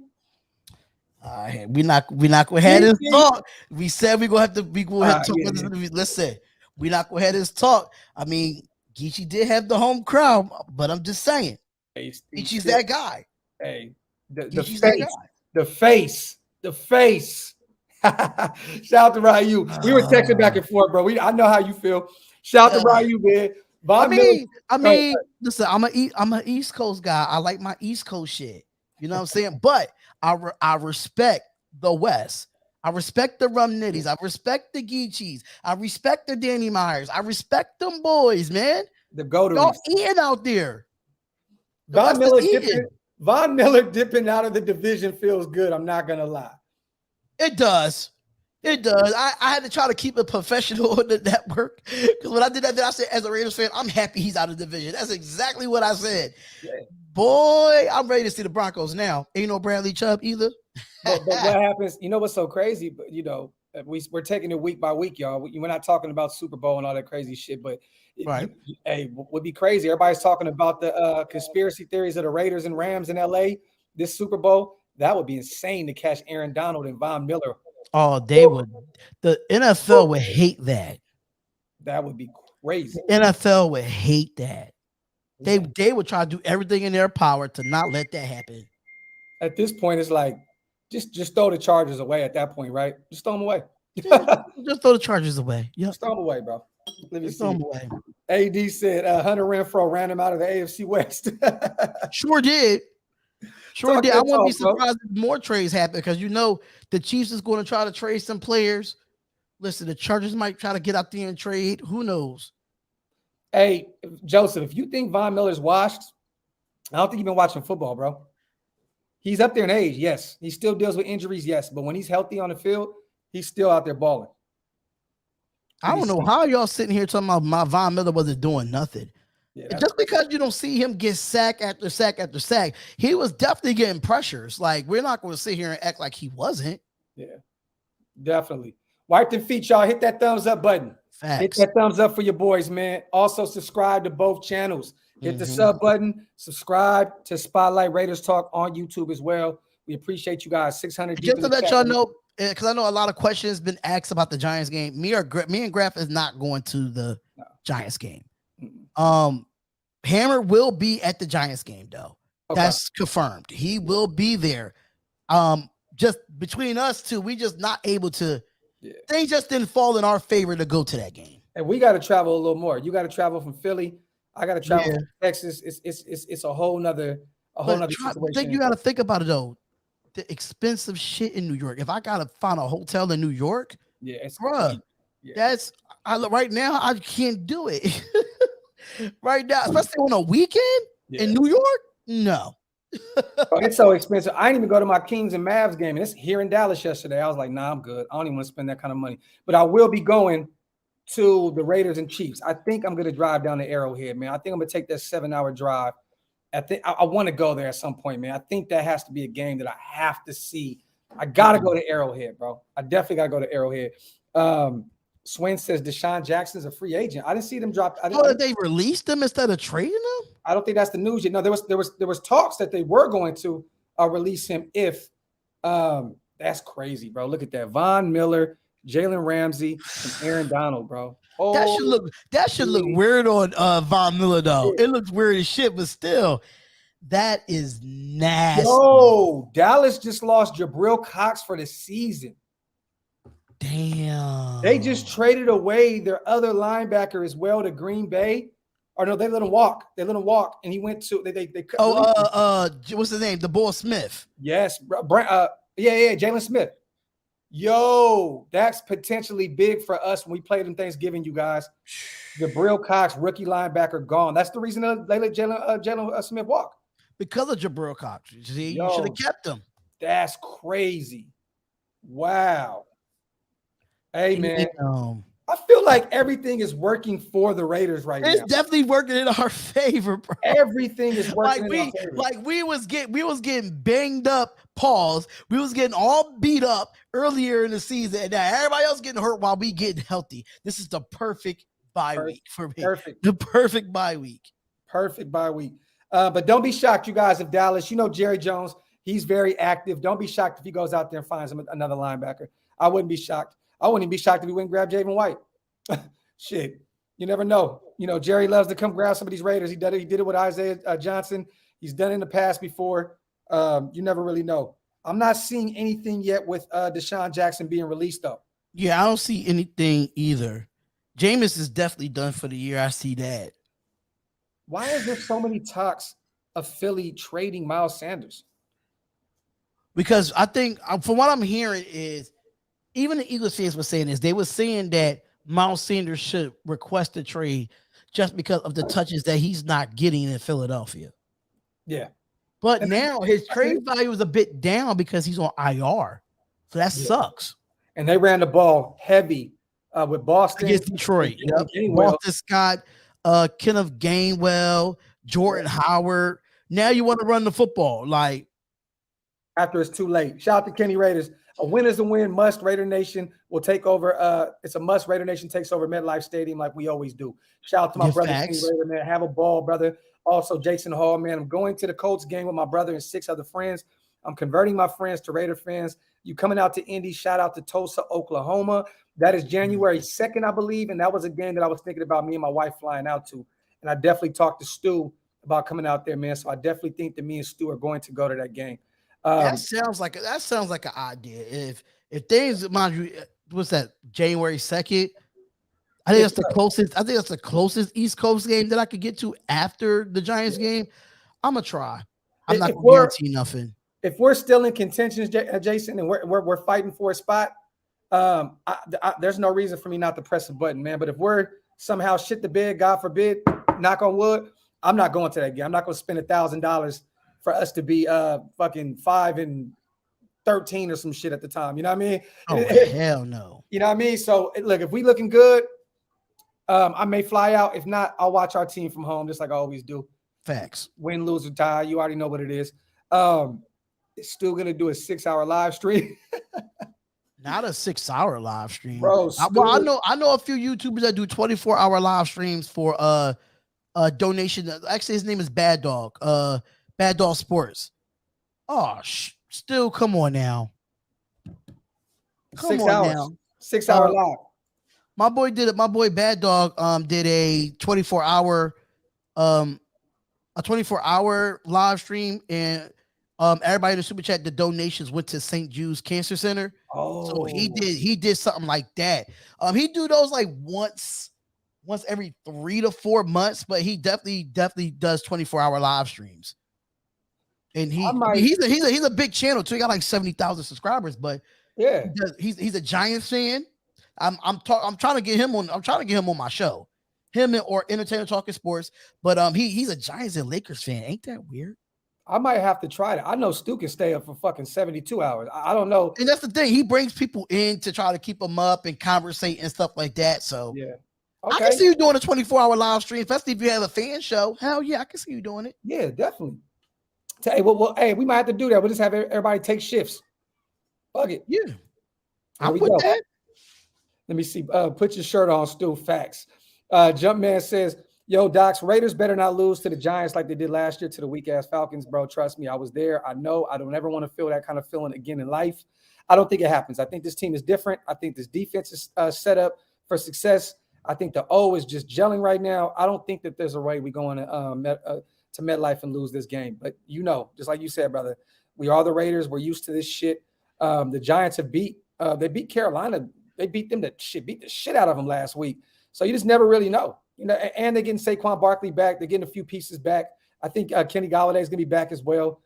Speaker 2: We not gonna have this talk. We said we gonna have to talk about this. Listen, we not gonna have this talk. I mean, Geechee did have the home crowd, but I'm just saying, Geechee's that guy.
Speaker 1: Hey, the face. Shout out to Ryu. We were texting back and forth, bro. I know how you feel. Shout out to Ryu, man.
Speaker 2: I mean, listen, I'm an East Coast guy. I like my East Coast shit. You know what I'm saying? But I respect the West. I respect the Rum Nitties. I respect the Geechees. I respect the Danny Myers. I respect them boys, man.
Speaker 1: The go-to
Speaker 2: y'all eating out there.
Speaker 1: Von Miller dipping out of the division feels good. I'm not gonna lie.
Speaker 2: It does. I had to try to keep it professional on the network because when I did that, I said, as a Raiders fan, I'm happy he's out of the division. That's exactly what I said. Yeah. Boy, I'm ready to see the Broncos now. Ain't no Bradley Chubb either.
Speaker 1: but what happens? You know what's so crazy? But we're taking it week by week, y'all. We're not talking about Super Bowl and all that crazy shit. But would be crazy. Everybody's talking about the conspiracy theories of the Raiders and Rams in LA this Super Bowl. That would be insane to catch Aaron Donald and Von Miller.
Speaker 2: Oh, they would. The NFL would hate that.
Speaker 1: That would be crazy.
Speaker 2: The NFL would hate that. They would try to do everything in their power to not let that happen.
Speaker 1: At this point, it's like just throw the Chargers away. At that point, right? Just throw them away.
Speaker 2: Just throw the Chargers away.
Speaker 1: Just throw them away, bro. Let me see.
Speaker 2: Throw them away.
Speaker 1: AD said Hunter Renfrow ran him out of the AFC West.
Speaker 2: Sure did. I wouldn't be surprised if more trades happen because the Chiefs is going to try to trade some players. Listen, the Chargers might try to get out there and trade. Who knows?
Speaker 1: Hey, Joseph, if you think Von Miller's washed, I don't think you've been watching football, bro. He's up there in age, yes. He still deals with injuries, yes. But when he's healthy on the field, he's still out there balling.
Speaker 2: I don't know how y'all sitting here talking about my Von Miller wasn't doing nothing. Yeah, just because you don't see him get sack after sack after sack, he was definitely getting pressures. Like, we're not going to sit here and act like he wasn't.
Speaker 1: Yeah, definitely. Wipe them feet, y'all. Hit that thumbs up button.
Speaker 2: Facts.
Speaker 1: Hit that thumbs up for your boys, man. Also, subscribe to both channels. Hit the sub button. Subscribe to Spotlight Raiders Talk on YouTube as well. We appreciate you guys. 600.
Speaker 2: Just to let y'all know, because I know a lot of questions been asked about the Giants game. Me and Graphk is not going to the Giants game. Hammer will be at the Giants game though. Okay. That's confirmed. He will be there. Just between us two, we just not able to. Yeah. Things just didn't fall in our favor to go to that game.
Speaker 1: And we got to travel a little more. You got to travel from Philly. I got to travel from Texas. It's a whole nother situation.
Speaker 2: You got to think about it though. The expensive shit in New York. If I gotta find a hotel in New York, right now I can't do it. Right now, especially on a weekend in New York, no.
Speaker 1: It's so expensive. I didn't even go to my Kings and Mavs game. And it's here in Dallas yesterday. I was like, nah, I'm good. I don't even want to spend that kind of money. But I will be going to the Raiders and Chiefs. I think I'm going to drive down to Arrowhead, man. I think I'm going to take that 7-hour drive. I want to go there at some point, man. I think that has to be a game that I have to see. I got to go to Arrowhead, bro. I definitely got to go to Arrowhead. Swin says Deshaun Jackson's a free agent. I didn't see them drop.
Speaker 2: They released him instead of trading him?
Speaker 1: I don't think that's the news yet. No, there was talks that they were going to release him if that's crazy, bro. Look at that. Von Miller, Jalen Ramsey, and Aaron Donald, bro. Oh,
Speaker 2: that should look weird on Von Miller, though. It looks weird as shit, but still, that is nasty.
Speaker 1: Yo, Dallas just lost Jabril Cox for the season.
Speaker 2: Damn.
Speaker 1: They just traded away their other linebacker as well to Green Bay. Or no, they let him walk. And he went to they
Speaker 2: what's his name? The boy Smith.
Speaker 1: Yes, Jalen Smith. Yo, that's potentially big for us when we played in Thanksgiving, you guys. Jabril Cox, rookie linebacker, gone. That's the reason they let Jalen Smith walk.
Speaker 2: Because of Jabril Cox. You should have kept him.
Speaker 1: That's crazy. Wow. Hey, man. I feel like everything is working for the Raiders right
Speaker 2: It's
Speaker 1: now.
Speaker 2: definitely working in our favor, bro.
Speaker 1: Everything is working in our favor.
Speaker 2: We was getting banged up. Pause. We was getting all beat up earlier in the season, and now everybody else getting hurt while we getting healthy. This is the perfect bye week for me.
Speaker 1: Perfect.
Speaker 2: The perfect bye week.
Speaker 1: Perfect bye week. But don't be shocked, you guys, if Dallas, Jerry Jones, he's very active. Don't be shocked if he goes out there and finds him another linebacker. I wouldn't be shocked. I wouldn't be shocked if he went and grabbed Javin White. Shit. You never know. Jerry loves to come grab some of these Raiders. He did it with Isaiah Johnson. He's done it in the past before. You never really know. I'm not seeing anything yet with Deshaun Jackson being released, though.
Speaker 2: Yeah, I don't see anything either. Jameis is definitely done for the year. I see that.
Speaker 1: Why is there so many talks of Philly trading Miles Sanders?
Speaker 2: Because I think, from what I'm hearing, is even the Eagles fans were saying this. They were saying that Miles Sanders should request a trade just because of the touches that he's not getting in Philadelphia.
Speaker 1: Yeah.
Speaker 2: But now his trade value is a bit down because he's on IR. So that sucks.
Speaker 1: And they ran the ball heavy with Boston.
Speaker 2: Against Detroit. Yep. Boston Scott, Kenneth Gainwell, Jordan Howard. Now you want to run the football. Like,
Speaker 1: after it's too late. Shout out to Kenny Raiders. A win is a win. Must. Raidernation will take over. It's a must. Raidernation takes over MetLife Stadium like we always do. Shout out to my brother, Kenny Raider, man. Have a ball, brother. Also, Jason Hall, man. I'm going to the Colts game with my brother and 6 other friends. I'm converting my friends to Raider fans. You coming out to Indy, shout out to Tulsa, Oklahoma. That is January 2nd, I believe. And that was a game that I was thinking about me and my wife flying out to. And I definitely talked to Stu about coming out there, man. So I definitely think that me and Stu are going to go to that game.
Speaker 2: That sounds like an idea. If things, mind you, what's that? January 2nd. I think that's the closest. I think that's the closest East Coast game that I could get to after the Giants game. I'm gonna try. I'm not gonna guarantee nothing.
Speaker 1: If we're still in contention, Jason, and we're fighting for a spot, there's no reason for me not to press a button, man. But if we're somehow shit the bed, God forbid, knock on wood, I'm not going to that game. I'm not going to spend $1,000 for us to be fucking 5-13 or some shit at the time. You know what I mean?
Speaker 2: Oh, hell no.
Speaker 1: You know what I mean? So look, if we looking good, I may fly out. If not, I'll watch our team from home, just like I always do.
Speaker 2: Facts.
Speaker 1: Win, lose, or tie. You already know what it is. It's still gonna do a 6-hour live stream.
Speaker 2: Not a 6-hour live stream,
Speaker 1: bro.
Speaker 2: I know a few YouTubers that do 24-hour live streams for donation. Actually, his name is Bad Dog. Bad Dog Sports. Oh, still, come on now.
Speaker 1: 6 hours. Now. 6-hour live.
Speaker 2: My boy did it. My boy Bad Dog did a 24-hour live stream, and everybody in the super chat, the donations went to St. Jude's Cancer Center.
Speaker 1: Oh,
Speaker 2: so he did something like that. He do those like once every 3 to 4 months, but he definitely does 24-hour live streams. And he's a big channel too. He got like 70,000 subscribers, but
Speaker 1: yeah,
Speaker 2: he's a Giants fan. I'm trying to get him on. I'm trying to get him on my show, or Entertainer Talking Sports. But he's a Giants and Lakers fan. Ain't that weird?
Speaker 1: I might have to try that. I know Stu can stay up for fucking 72 hours. I don't know.
Speaker 2: And that's the thing. He brings people in to try to keep them up and conversate and stuff like that. So
Speaker 1: yeah,
Speaker 2: okay. I can see you doing a 24-hour live stream, especially if you have a fan show. Hell yeah, I can see you doing it.
Speaker 1: Yeah, definitely. Hey, hey, we might have to do that. We'll just have everybody take shifts. Fuck it.
Speaker 2: Yeah, I'm with that.
Speaker 1: Let me see. Put your shirt on, Stu. Facts. Jumpman says, yo, Docs, Raiders better not lose to the Giants like they did last year to the weak-ass Falcons, bro. Trust me, I was there. I know. I don't ever want to feel that kind of feeling again in life. I don't think it happens. I think this team is different. I think this defense is set up for success. I think the O is just gelling right now. I don't think that there's a way we're going to MetLife and lose this game. But just like you said, brother, we are the Raiders. We're used to this shit. The Giants have beat Carolina. They beat the shit out of them last week. So you just never really know. And they're getting Saquon Barkley back. They're getting a few pieces back. I think Kenny Galladay is going to be back as well.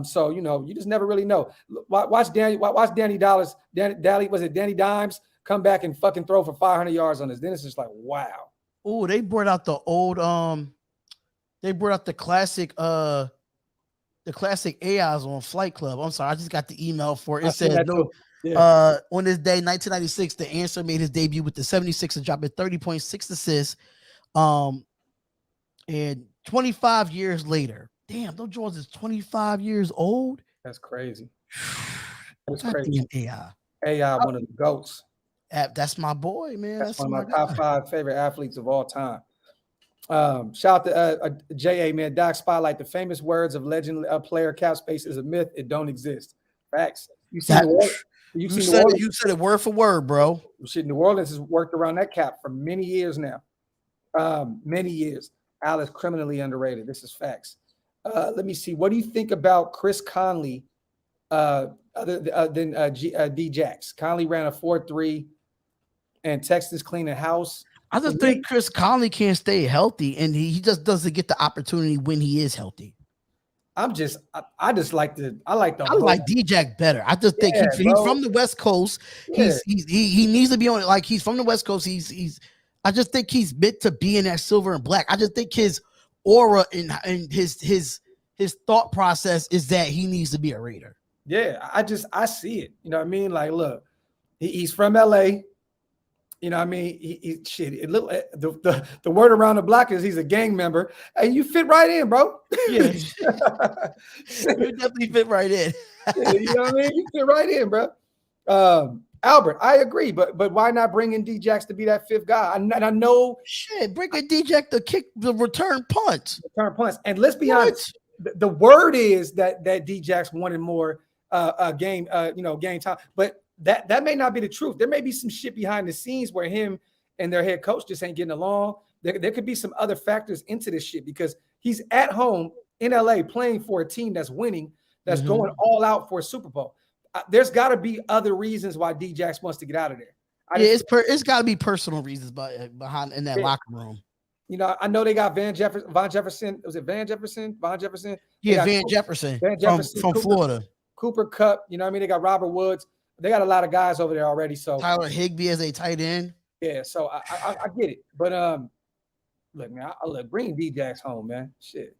Speaker 1: So you just never really know. Watch Danny Dimes come back and fucking throw for 500 yards on us. Then it's just like, wow.
Speaker 2: Oh, they brought out the old they brought out the classic AIs on Flight Club. I'm sorry, I just got the email for it. It says On this day, 1996, the answer made his debut with the 76ers, dropping 30.6 assists. And 25 years later, damn, those Jordans is 25 years old.
Speaker 1: That's crazy. That's
Speaker 2: God
Speaker 1: crazy.
Speaker 2: damn,
Speaker 1: AI, one of the GOATs.
Speaker 2: That's my boy, man.
Speaker 1: That's one of my
Speaker 2: guy.
Speaker 1: top 5 favorite athletes of all time. Shout out to JA, man. Doc Spotlight. The famous words of legend player cap space is a myth. It don't exist. Facts. You said
Speaker 2: it word for word, bro.
Speaker 1: Shit, New Orleans has worked around that cap for many years now. Many years. Al is criminally underrated. This is facts. Let me see. What do you think about Chris Conley other than D-Jax? Conley ran a 4.3 and Texas cleaning house.
Speaker 2: I just think Chris Conley can't stay healthy, and he just doesn't get the opportunity when he is healthy.
Speaker 1: I like
Speaker 2: D-Jack better. I just think he's from the West Coast. Yeah. He needs to be on it. Like, he's from the West Coast. I just think he's meant to be in that silver and black. I just think his aura and his thought process is that he needs to be a Raider.
Speaker 1: Yeah, I see it. You know what I mean? Like, look, he's from LA. You know what I mean? The word around the block is he's a gang member. And you fit right in, bro.
Speaker 2: Yeah. You definitely fit right in.
Speaker 1: Yeah, you know what I mean? You fit right in, bro. Albert, I agree, but why not bring in D-Jax to be that fifth guy? I know.
Speaker 2: Shit, bring in D-Jax to kick the return punts.
Speaker 1: And let's be honest, the word is that D-Jax wanted more game time, but that may not be the truth. There may be some shit behind the scenes where him and their head coach just ain't getting along. There could be some other factors into this shit because he's at home in LA playing for a team that's winning, that's going all out for a Super Bowl. There's got to be other reasons why D-Jax wants to get out of there.
Speaker 2: It's got to be personal reasons behind in that locker room.
Speaker 1: You know, I know they got Von Jefferson. Was it Van Jefferson? Von Jefferson?
Speaker 2: Yeah, Van Jefferson from Florida.
Speaker 1: Cooper Kupp. You know what I mean? They got Robert Woods. They got a lot of guys over there already. So
Speaker 2: Tyler Higbee as a tight end.
Speaker 1: Yeah, so I get it. But look, man, bring D-Jax home, man. Shit.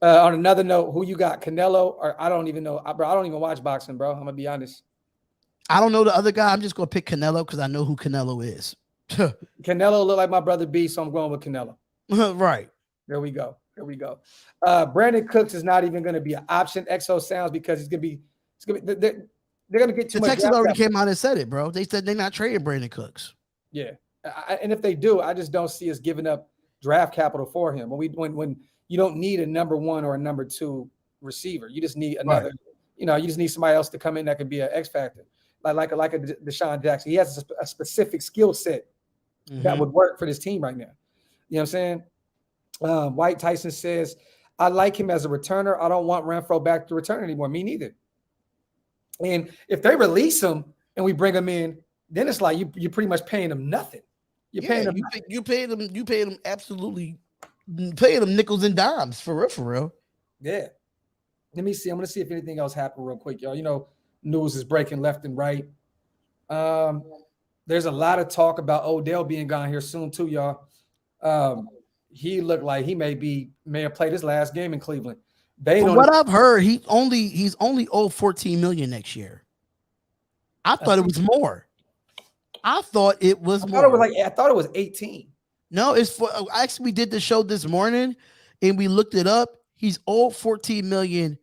Speaker 1: On another note, who you got? Canelo? Or I don't even know. Bro, I don't even watch boxing, bro. I'm gonna be honest.
Speaker 2: I don't know the other guy. I'm just gonna pick Canelo because I know who Canelo is.
Speaker 1: Canelo look like my brother B, so I'm going with Canelo.
Speaker 2: Right.
Speaker 1: There we go. Brandon Cooks is not even gonna be an option. XO Sounds because they're gonna get too much.
Speaker 2: Texas already came out and said it, bro. They said they're not trading Brandon Cooks.
Speaker 1: Yeah, and if they do, I just don't see us giving up draft capital for him. When you don't need a number 1 or a number 2 receiver, you just need another. Right. You know, you just need somebody else to come in that could be an X factor, like a Deshaun Jackson. He has a specific skill set that would work for this team right now. You know what I'm saying? White Tyson says, "I like him as a returner. I don't want Renfro back to return anymore. Me neither." And if they release him and we bring him in, then it's like you're pretty much paying him nothing. You paid him absolutely, paying him nickels and dimes for real. Yeah. Let me see. I'm gonna see if anything else happened real quick, y'all. You know, news is breaking left and right. There's a lot of talk about Odell being gone here soon too, y'all. He looked like he may have played his last game in Cleveland.
Speaker 2: From what I've heard, he's only owed $14 million next year. I thought it was more. I thought it was
Speaker 1: 18.
Speaker 2: No, it's for actually we did the show this morning and we looked it up. He's owed $14 million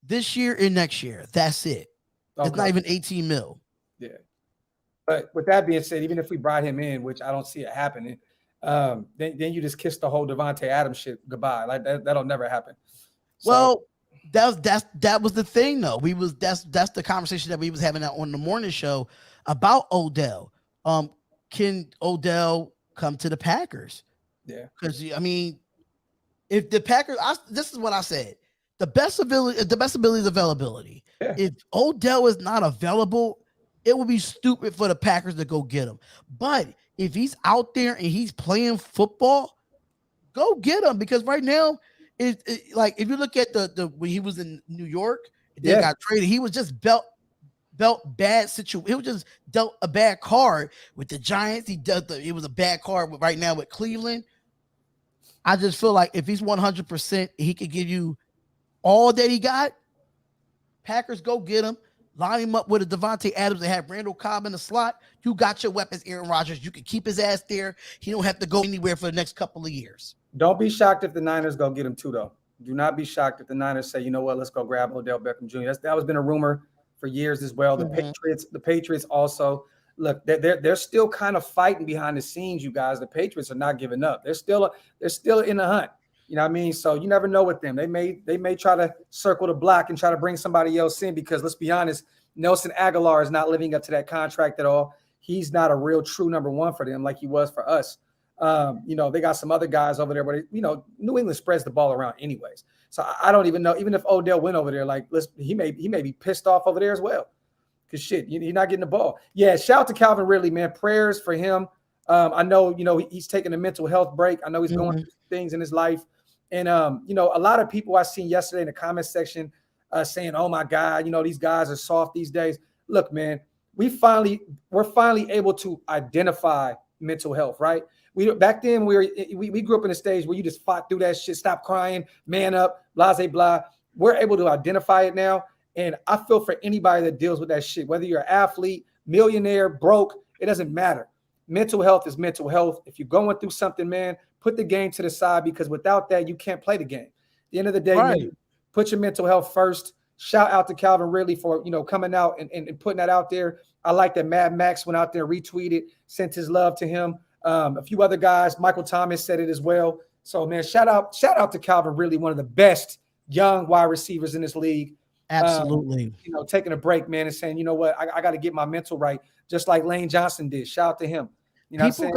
Speaker 2: this year and next year. That's it. Okay. It's not even 18 mil.
Speaker 1: Yeah. But with that being said, even if we brought him in, which I don't see it happening, then you just kiss the whole Devontae Adams shit goodbye. Like that'll never happen. So,
Speaker 2: well, that was the thing though. That's the conversation that we was having on the morning show about Odell. Can Odell come to the Packers?
Speaker 1: Yeah.
Speaker 2: Because I mean, if the Packers, this is what I said. The best ability is availability. Yeah. If Odell is not available, it would be stupid for the Packers to go get him. But if he's out there and he's playing football, go get him. Because right now, like if you look at the when he was in New York, they got traded. He was just dealt bad situation. He was just dealt a bad card with the Giants. It was a bad card right now with Cleveland. I just feel like if he's 100%, he could give you all that he got. Packers, go get him. line him up with a Devontae Adams and have Randall Cobb in the slot. You got your weapons, Aaron Rodgers. You can keep his ass there. He don't have to go anywhere for the next couple of years.
Speaker 1: Don't be shocked if the Niners go get him too, though. Do not be shocked if the Niners say, you know what, let's go grab Odell Beckham Jr. That has been a rumor for years as well. The Patriots also, look, they're still kind of fighting behind the scenes, you guys. The Patriots are not giving up. They're still in the hunt. You know what I mean? So you never know with them. They may try to circle the block and try to bring somebody else in because let's be honest, Nelson Aguilar is not living up to that contract at all. He's not a real true number one for them like he was for us. They got some other guys over there, but New England spreads the ball around anyways. So I don't even know, even if Odell went over there, he may be pissed off over there as well. Cause shit, you're not getting the ball. Yeah. Shout out to Calvin Ridley, man. Prayers for him. I know, he's taking a mental health break. I know he's going through things in his life. And, a lot of people I seen yesterday in the comment section saying, oh my God, these guys are soft these days. Look, man, we're finally able to identify mental health, right? Back then we grew up in a stage where you just fought through that shit, stop crying, man up, blah, blah, blah. We're able to identify it now. And I feel for anybody that deals with that shit, whether you're an athlete, millionaire, broke, it doesn't matter. Mental health is mental health. If you're going through something, man, put the game to the side because without that, you can't play the game. At the end of the day, man, put your mental health first. Shout out to Calvin Ridley for, coming out and putting that out there. I like that Mad Max went out there, retweeted, sent his love to him. A few other guys, Michael Thomas said it as well. So, man, shout out to Calvin Ridley, one of the best young wide receivers in this league.
Speaker 2: Absolutely.
Speaker 1: Taking a break, man, and saying, you know what, I got to get my mental right, just like Lane Johnson did. Shout out to him.
Speaker 2: People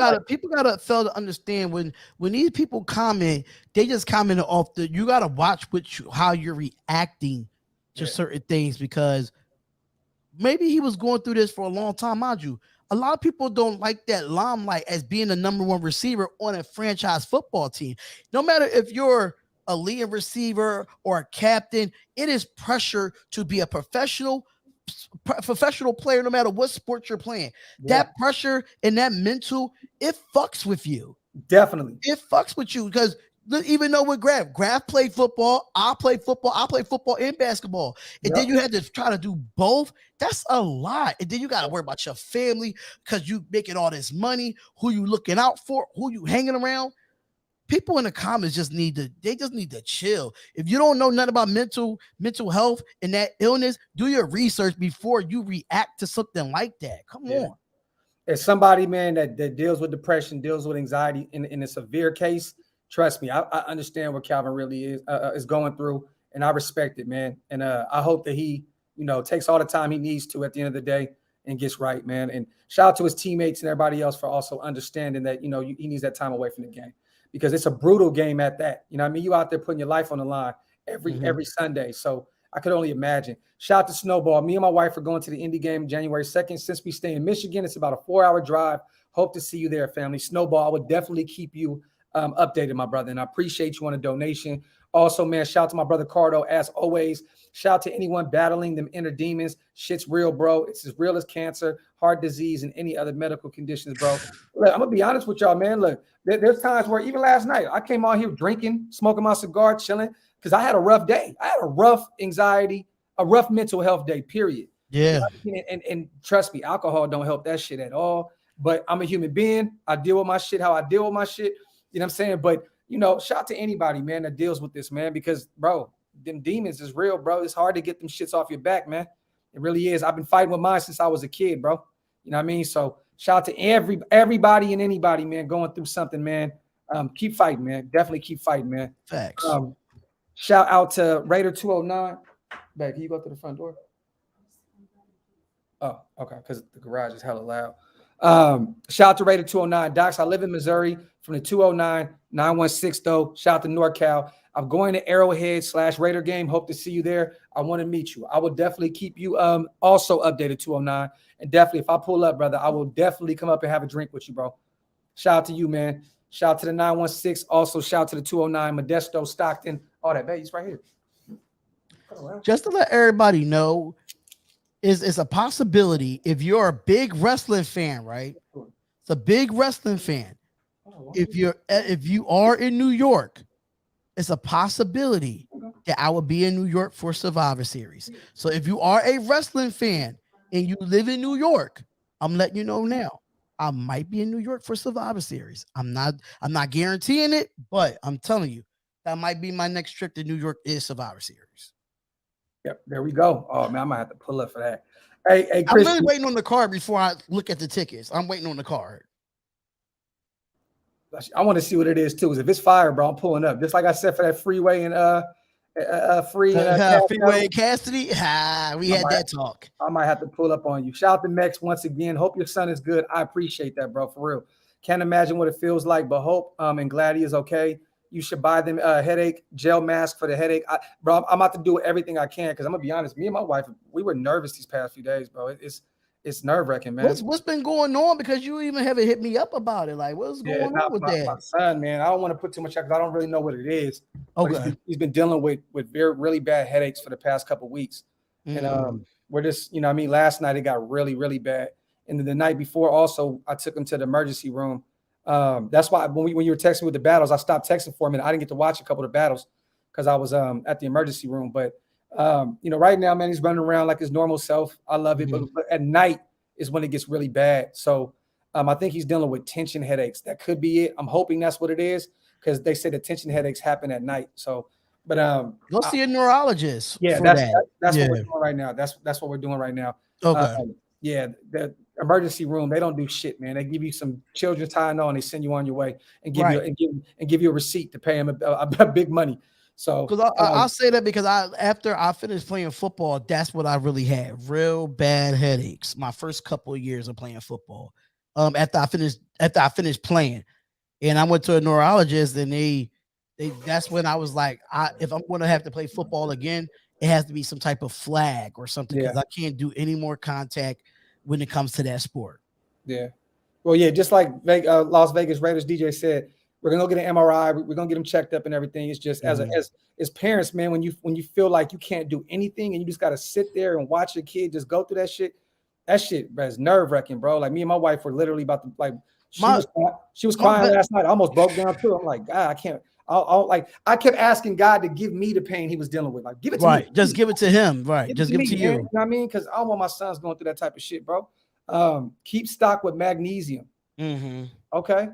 Speaker 2: gotta fail to understand when these people comment, they just commented off you gotta watch how you're reacting to certain things because maybe he was going through this for a long time, mind you. A lot of people don't like that limelight as being the number one receiver on a franchise football team. No matter if you're a lead receiver or a captain, it is pressure to be a professional player no matter what sport you're playing. That pressure and that mental, it fucks with you.
Speaker 1: Definitely.
Speaker 2: It fucks with you because even though with Graphk played football, I played football and basketball. And then you had to try to do both. That's a lot. And then you got to worry about your family because you making all this money, who you looking out for, who you hanging around. People in the comments just need to chill. If you don't know nothing about mental health and that illness, do your research before you react to something like that. Come on.
Speaker 1: As somebody, man, that deals with depression, deals with anxiety in a severe case, trust me, I understand what Calvin really is going through, and I respect it, man. And I hope that he, takes all the time he needs to at the end of the day and gets right, man. And shout out to his teammates and everybody else for also understanding that, he needs that time away from the game. Because it's a brutal game at that. You know what I mean? You out there putting your life on the line every Sunday. So I could only imagine. Shout out to Snowball. Me and my wife are going to the Indy game January 2nd. Since we stay in Michigan, it's about a 4-hour drive. Hope to see you there, family. Snowball, I would definitely keep you updated, my brother. And I appreciate you on a donation. Also, man, shout out to my brother Cardo, as always. Shout out to anyone battling them inner demons. Shit's real, bro. It's as real as cancer, heart disease, and any other medical conditions, bro. Look, I'm going to be honest with y'all, man. Look, there's times where even last night, I came on here drinking, smoking my cigar, chilling, because I had a rough day. I had a rough anxiety, a rough mental health day, period.
Speaker 2: Yeah.
Speaker 1: And trust me, alcohol don't help that shit at all. But I'm a human being. I deal with my shit how I deal with my shit. You know what I'm saying? But, shout out to anybody, man, that deals with this, man, because, bro, them demons is real, bro. It's hard to get them shits off your back, man. It really is. I've been fighting with mine since I was a kid, bro. You know what I mean? So shout out to everybody and anybody, man, going through something, man. Keep fighting, man. Definitely keep fighting, man.
Speaker 2: Facts.
Speaker 1: Shout out to Raider 209. Babe, can you go to the front door? Oh, okay, because the garage is hella loud. Shout out to Raider 209. Docs, I live in Missouri from the 209, 916, though. Shout out to NorCal. I'm going to Arrowhead / Raider game. Hope to see you there. I want to meet you. I will definitely keep you also updated, 209. And definitely, if I pull up, brother, I will definitely come up and have a drink with you, bro. Shout out to you, man. Shout out to the 916. Also, shout out to the 209, Modesto, Stockton. All that, baby's right here.
Speaker 2: Just to let everybody know, it's a possibility if you're a big wrestling fan, right? It's a big wrestling fan. If you are in New York, it's a possibility that I will be in New York for Survivor Series. So if you are a wrestling fan and you live in New York, I'm letting you know now. I might be in New York for Survivor Series. I'm not guaranteeing it, but I'm telling you, that might be my next trip to New York is Survivor Series.
Speaker 1: Yep, there we go. Oh man, I might have to pull up for that. Hey,
Speaker 2: I'm
Speaker 1: Chris.
Speaker 2: really waiting on the card before I look at the tickets. I'm waiting on the card.
Speaker 1: I want to see what it is too. If it's fire, bro, I'm pulling up. Just like I said for that freeway and free and
Speaker 2: Freeway Cassidy. We had that talk.
Speaker 1: I might have to pull up on you. Shout out to Mex once again. Hope your son is good. I appreciate that, bro, for real. Can't imagine what it feels like, but hope and glad he is okay. You should buy them a headache gel mask for the headache. Bro, I'm about to do everything I can because I'm gonna be honest. Me and my wife, we were nervous these past few days, bro. It's nerve-wracking, man.
Speaker 2: What's been going on? Because you even haven't hit me up about it. Like, what's going on with that?
Speaker 1: My son, man. I don't want to put too much because I don't really know what it is.
Speaker 2: Okay.
Speaker 1: He's been dealing with really bad headaches for the past couple of weeks. And we're just, I mean, last night it got really, really bad. And then the night before also, I took him to the emergency room. That's why when you were texting with the battles, I stopped texting for him and I didn't get to watch a couple of the battles because I was at the emergency room. But right now, man, he's running around like his normal self. I love it. But at night is when it gets really bad. So I think he's dealing with tension headaches. That could be it. I'm hoping that's what it is because they say the tension headaches happen at night. So, but
Speaker 2: go see a neurologist.
Speaker 1: Yeah, that's what we're doing right now. That's what we're doing right now.
Speaker 2: Okay.
Speaker 1: Yeah, the emergency room, they don't do shit, man. They give you some children's Tylenol and they send you on your way and give you a receipt to pay him a big money. So
Speaker 2: because I'll say that because after I finished playing football, that's what I really had, real bad headaches. My first couple of years of playing football. After I finished playing, and I went to a neurologist, and that's when I was like, if I'm going to have to play football again, it has to be some type of flag or something because I can't do any more contact when it comes to that sport.
Speaker 1: Yeah. Well, yeah, just like Las Vegas Raiders DJ said, we're gonna go get an MRI. We're gonna get them checked up and everything. It's just as parents, man, when you feel like you can't do anything and you just gotta sit there and watch your kid just go through that shit is nerve-wracking, bro. Like me and my wife were literally about to like she was crying last night. I almost broke down too. I'm like, God, I can't. I kept asking God to give me the pain he was dealing with. Like, give it to me.
Speaker 2: Just give it to him. Right. Just give it to you.
Speaker 1: You know what I mean? Because I don't want my sons going through that type of shit, bro. Keep stock with magnesium. Okay.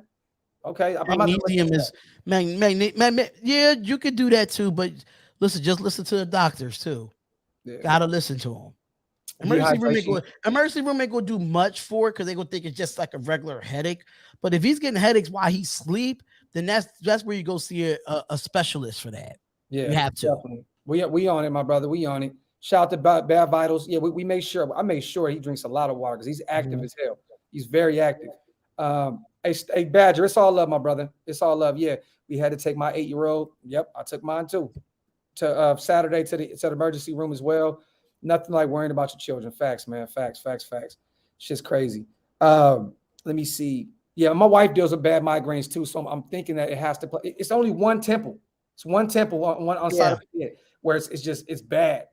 Speaker 2: Magnesium is yeah, you could do that too, but just listen to the doctors too. Yeah. Gotta listen to them. Emergency room ain't gonna do much for it because they're gonna think it's just like a regular headache. But if he's getting headaches while he sleep, then that's where you go see a specialist for that. Yeah, you have to.
Speaker 1: Definitely. We on it, my brother. We on it. Shout out to Bad Vitals. Yeah, we made sure. I made sure he drinks a lot of water because he's active as hell. He's very active. Hey, Badger, it's all love, my brother. It's all love. Yeah, we had to take my 8-year-old. Yep, I took mine too. To Saturday to the emergency room as well. Nothing like worrying about your children. Facts, man. Facts. Shit's crazy. Let me see. Yeah, my wife deals with bad migraines too, so I'm thinking that it has to play. It's only one temple. It's one temple on side of the head where it's bad.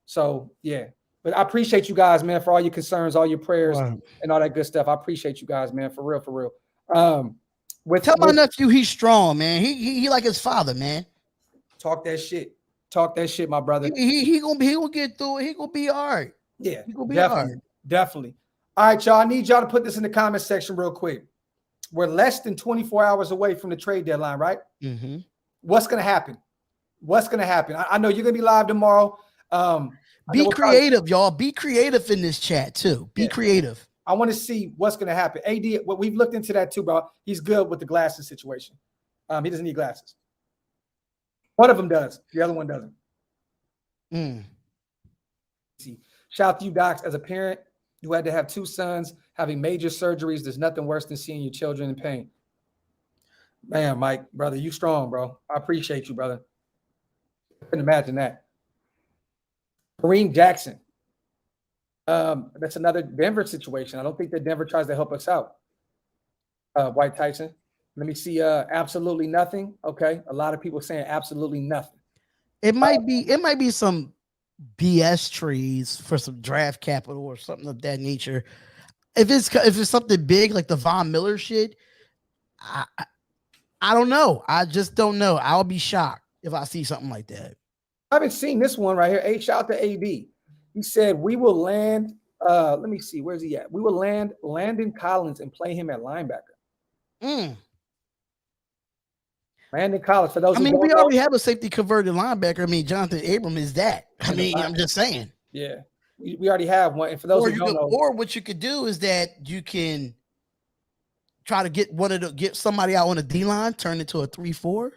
Speaker 1: So yeah. But I appreciate you guys, man, for all your concerns, all your prayers, and all that good stuff. I appreciate you guys, man, for real.
Speaker 2: Tell my nephew he's strong, man. He like his father, man.
Speaker 1: Talk that shit, my brother.
Speaker 2: He gonna get through it. He gonna be all right.
Speaker 1: Yeah, he gonna be definitely. All right, y'all. I need y'all to put this in the comment section real quick. We're less than 24 hours away from the trade deadline, right?
Speaker 2: Mm-hmm.
Speaker 1: What's gonna happen? I know you're gonna be live tomorrow.
Speaker 2: Be creative, y'all. Be creative in this chat too. Be creative.
Speaker 1: I want to see what's going to happen. AD, what we've looked into that too, bro. He's good with the glasses situation. He doesn't need glasses. One of them does. The other one doesn't. See, shout out to you, docs. As a parent who had to have 2 sons having major surgeries, there's nothing worse than seeing your children in pain. Man, Mike, brother, you strong, bro. I appreciate you, brother. I couldn't imagine that. Kareem Jackson. That's another Denver situation. I don't think that Denver tries to help us out. White Tyson. Let me see. Absolutely nothing. Okay. A lot of people saying absolutely nothing.
Speaker 2: It might be some BS trees for some draft capital or something of that nature. If it's something big like the Von Miller shit, I don't know. I just don't know. I'll be shocked if I see something like that.
Speaker 1: I haven't seen this one right here. Shout out to AB. He said we will land. Let me see. Where's he at? We will land Landon Collins and play him at linebacker.
Speaker 2: Mm.
Speaker 1: Landon Collins. For those
Speaker 2: I
Speaker 1: who
Speaker 2: mean,
Speaker 1: don't
Speaker 2: we
Speaker 1: know,
Speaker 2: already have a safety converted linebacker. I mean, Jonathan Abram is that. I mean, I'm just saying.
Speaker 1: Yeah, we already have one. And for those who don't know,
Speaker 2: or what you could do is that you can try to get somebody out on a D line, turn into a 3-4,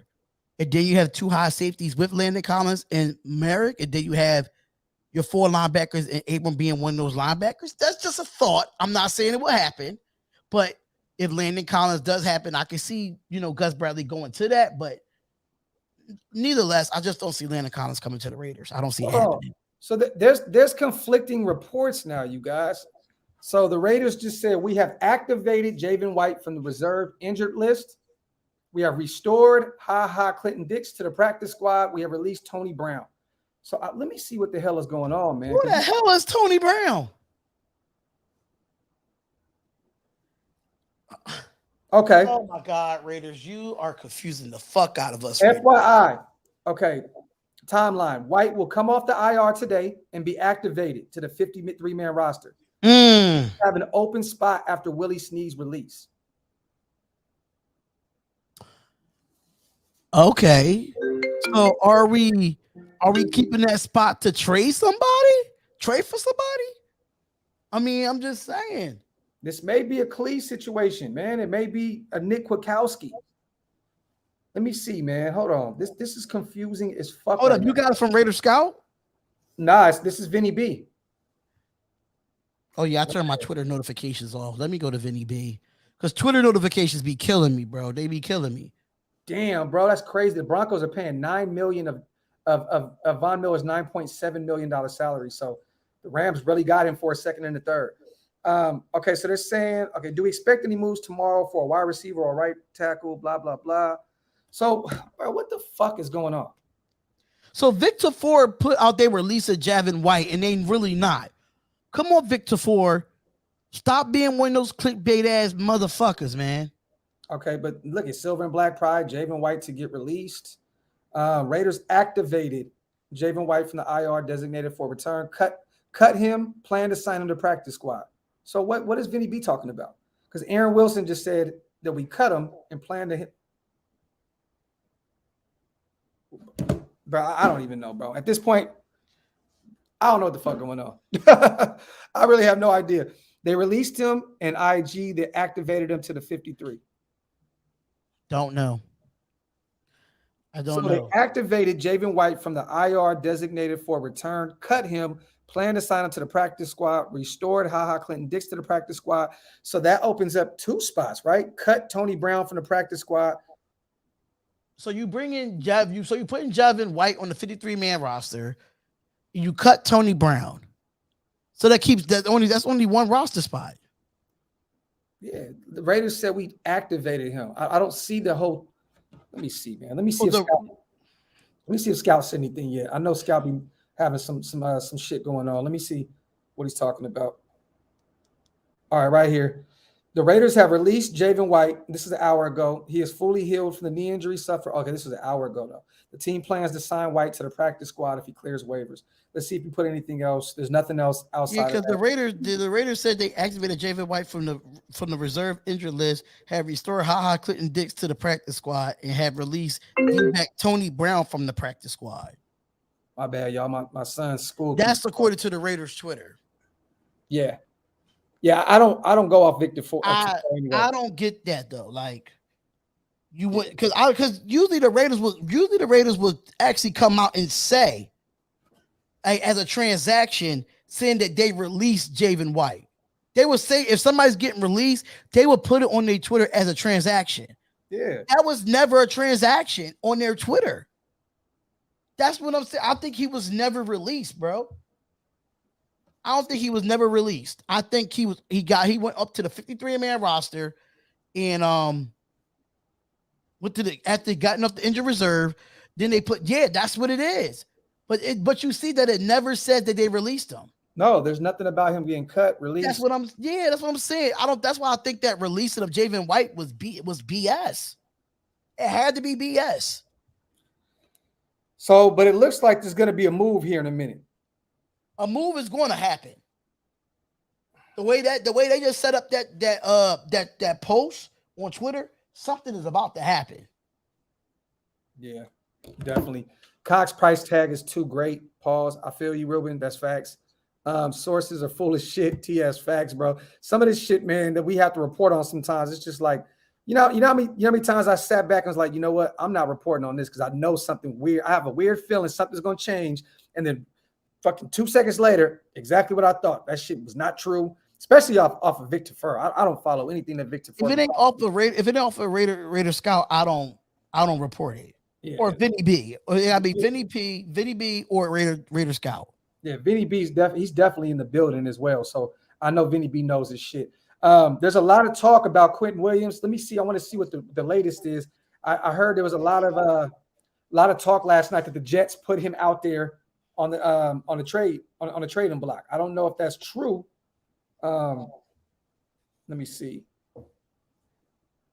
Speaker 2: and then you have two high safeties with Landon Collins and Merrick, and then you have your 4 linebackers and Abram being one of those linebackers. That's just a thought. I'm not saying it will happen, but if Landon Collins does happen, I can see, Gus Bradley going to that, but nevertheless, I just don't see Landon Collins coming to the Raiders. I don't see it happening.
Speaker 1: So there's conflicting reports now, you guys. So the Raiders just said we have activated Javin White from the reserve injured list. We have restored Clinton Dix to the practice squad. We have released Tony Brown. So let me see what the hell is going on, man.
Speaker 2: Who the hell is Tony Brown?
Speaker 1: Okay.
Speaker 2: Oh my God, Raiders, you are confusing the fuck out of us.
Speaker 1: FYI. Okay. Timeline. White will come off the IR today and be activated to the 53-man roster. Have an open spot after Willie Snead's release.
Speaker 2: Okay. So are we keeping that spot to trade somebody? Trade for somebody? I mean, I'm just saying.
Speaker 1: This may be a Clee situation, man. It may be a Nick Kwiatkowski. Let me see, man. Hold on. This is confusing as fuck.
Speaker 2: Hold up. You got it from Raider Scout?
Speaker 1: Nah, this is Vinny B.
Speaker 2: Oh, yeah. I turned my Twitter notifications off. Let me go to Vinny B. Because Twitter notifications be killing me, bro. They be killing me.
Speaker 1: Damn, bro. That's crazy. The Broncos are paying $9 million of Von Miller's $9.7 million salary. So the Rams really got him for a second and a third. Okay, so they're saying, okay, do we expect any moves tomorrow for a wide receiver or right tackle, blah, blah, blah. So, bro, what the fuck is going on?
Speaker 2: So Victor Ford put out they release of Javin White, and they really not. Come on, Victor Ford. Stop being one of those clickbait-ass motherfuckers, man.
Speaker 1: Okay, but look at Silver and Black Pride, Javin White to get released. Raiders activated Javin White from the IR designated for return. Cut him, plan to sign him to practice squad. So what is Vinny B talking about? Because Aaron Wilson just said that we cut him and plan to hit. Bro, I don't even know, bro. At this point, I don't know what the fuck going on. I really have no idea. They released him and IG, they activated him to the 53.
Speaker 2: Don't know. I don't know.
Speaker 1: They activated Javin White from the IR designated for return, cut him, plan to sign him to the practice squad, restored Clinton Dix to the practice squad. So that opens up 2 spots, right? Cut Tony Brown from the practice squad.
Speaker 2: So you bring in so you put in Javin White on the 53-man roster. You cut Tony Brown. So that's only one roster spot.
Speaker 1: Yeah, the Raiders said we activated him. I don't see the whole. Let me see, man. Let me see if Scout said anything yet. I know Scout be having some shit going on. Let me see what he's talking about. All right, right here. The Raiders have released Javin White. This is an hour ago. He is fully healed from the knee injury suffered. Okay, this was an hour ago, though. The team plans to sign White to the practice squad if he clears waivers. Let's see if you put anything else. There's nothing else outside.
Speaker 2: Yeah, because the Raiders said they activated Javin White from the reserve injured list, have restored Clinton Dix to the practice squad, and have released back Tony Brown from the practice squad.
Speaker 1: My bad, y'all. My son's school.
Speaker 2: That's according to the Raiders Twitter.
Speaker 1: Yeah. Yeah, I don't go off Victor Ford.
Speaker 2: I don't get that though. Like you would because usually the Raiders would actually come out and say as a transaction saying that they released Javin White. They would say if somebody's getting released, they would put it on their Twitter as a transaction.
Speaker 1: Yeah.
Speaker 2: That was never a transaction on their Twitter. That's what I'm saying. I think he was never released, bro. I don't think he was never released. I think he went up to the 53-man roster and after gotten up the injured reserve, then they put that's what it is. But you see that it never said that they released him.
Speaker 1: No, there's nothing about him being cut, released.
Speaker 2: That's what I'm saying. That's why I think that releasing of Javin White was BS. It had to be BS.
Speaker 1: So, but it looks like there's going to be a move here in a minute.
Speaker 2: A move is going to happen. The way they just set up that post on Twitter, something is about to happen.
Speaker 1: Yeah, definitely. Cox price tag is too great. Pause. I feel you, Ruben. That's facts. Sources are full of shit. TS facts, bro. Some of this shit, man, that we have to report on sometimes. It's just like, how many times I sat back and was like, you know what? I'm not reporting on this because I know something weird. I have a weird feeling something's gonna change. And then fucking 2 seconds later, exactly what I thought. That shit was not true. Especially off of Victor Fur. I don't follow anything that Victor Fur.
Speaker 2: If it ain't off the Raider Scout, I don't report it. Yeah. Or Vinny B. Vinny B or Raider Scout.
Speaker 1: Yeah, Vinny B he's definitely in the building as well. So I know Vinny B knows his shit. There's a lot of talk about Quentin Williams. Let me see. I want to see what the latest is. I heard there was a lot of talk last night that the Jets put him out there on the trading block. I don't know if that's true. Let me see.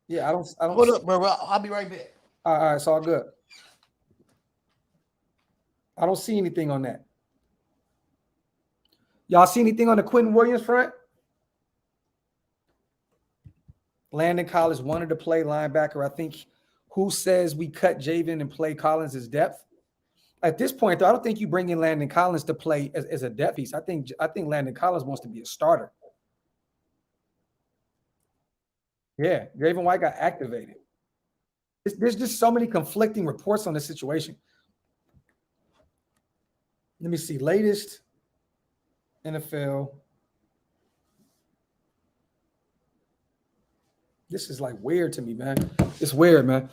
Speaker 1: Yeah, I don't.
Speaker 2: Hold up, bro. I'll be right back.
Speaker 1: All right, it's all good. I don't see anything on that. Y'all see anything on the Quentin Williams front? Landon Collins wanted to play linebacker. I think who says we cut Javin and play Collins' depth? At this point, though, I don't think you bring in Landon Collins to play as a depth piece. I think Landon Collins wants to be a starter. Yeah, Javin White got activated. There's just so many conflicting reports on this situation. Let me see. Latest NFL. This is like weird to me, man. It's weird, man.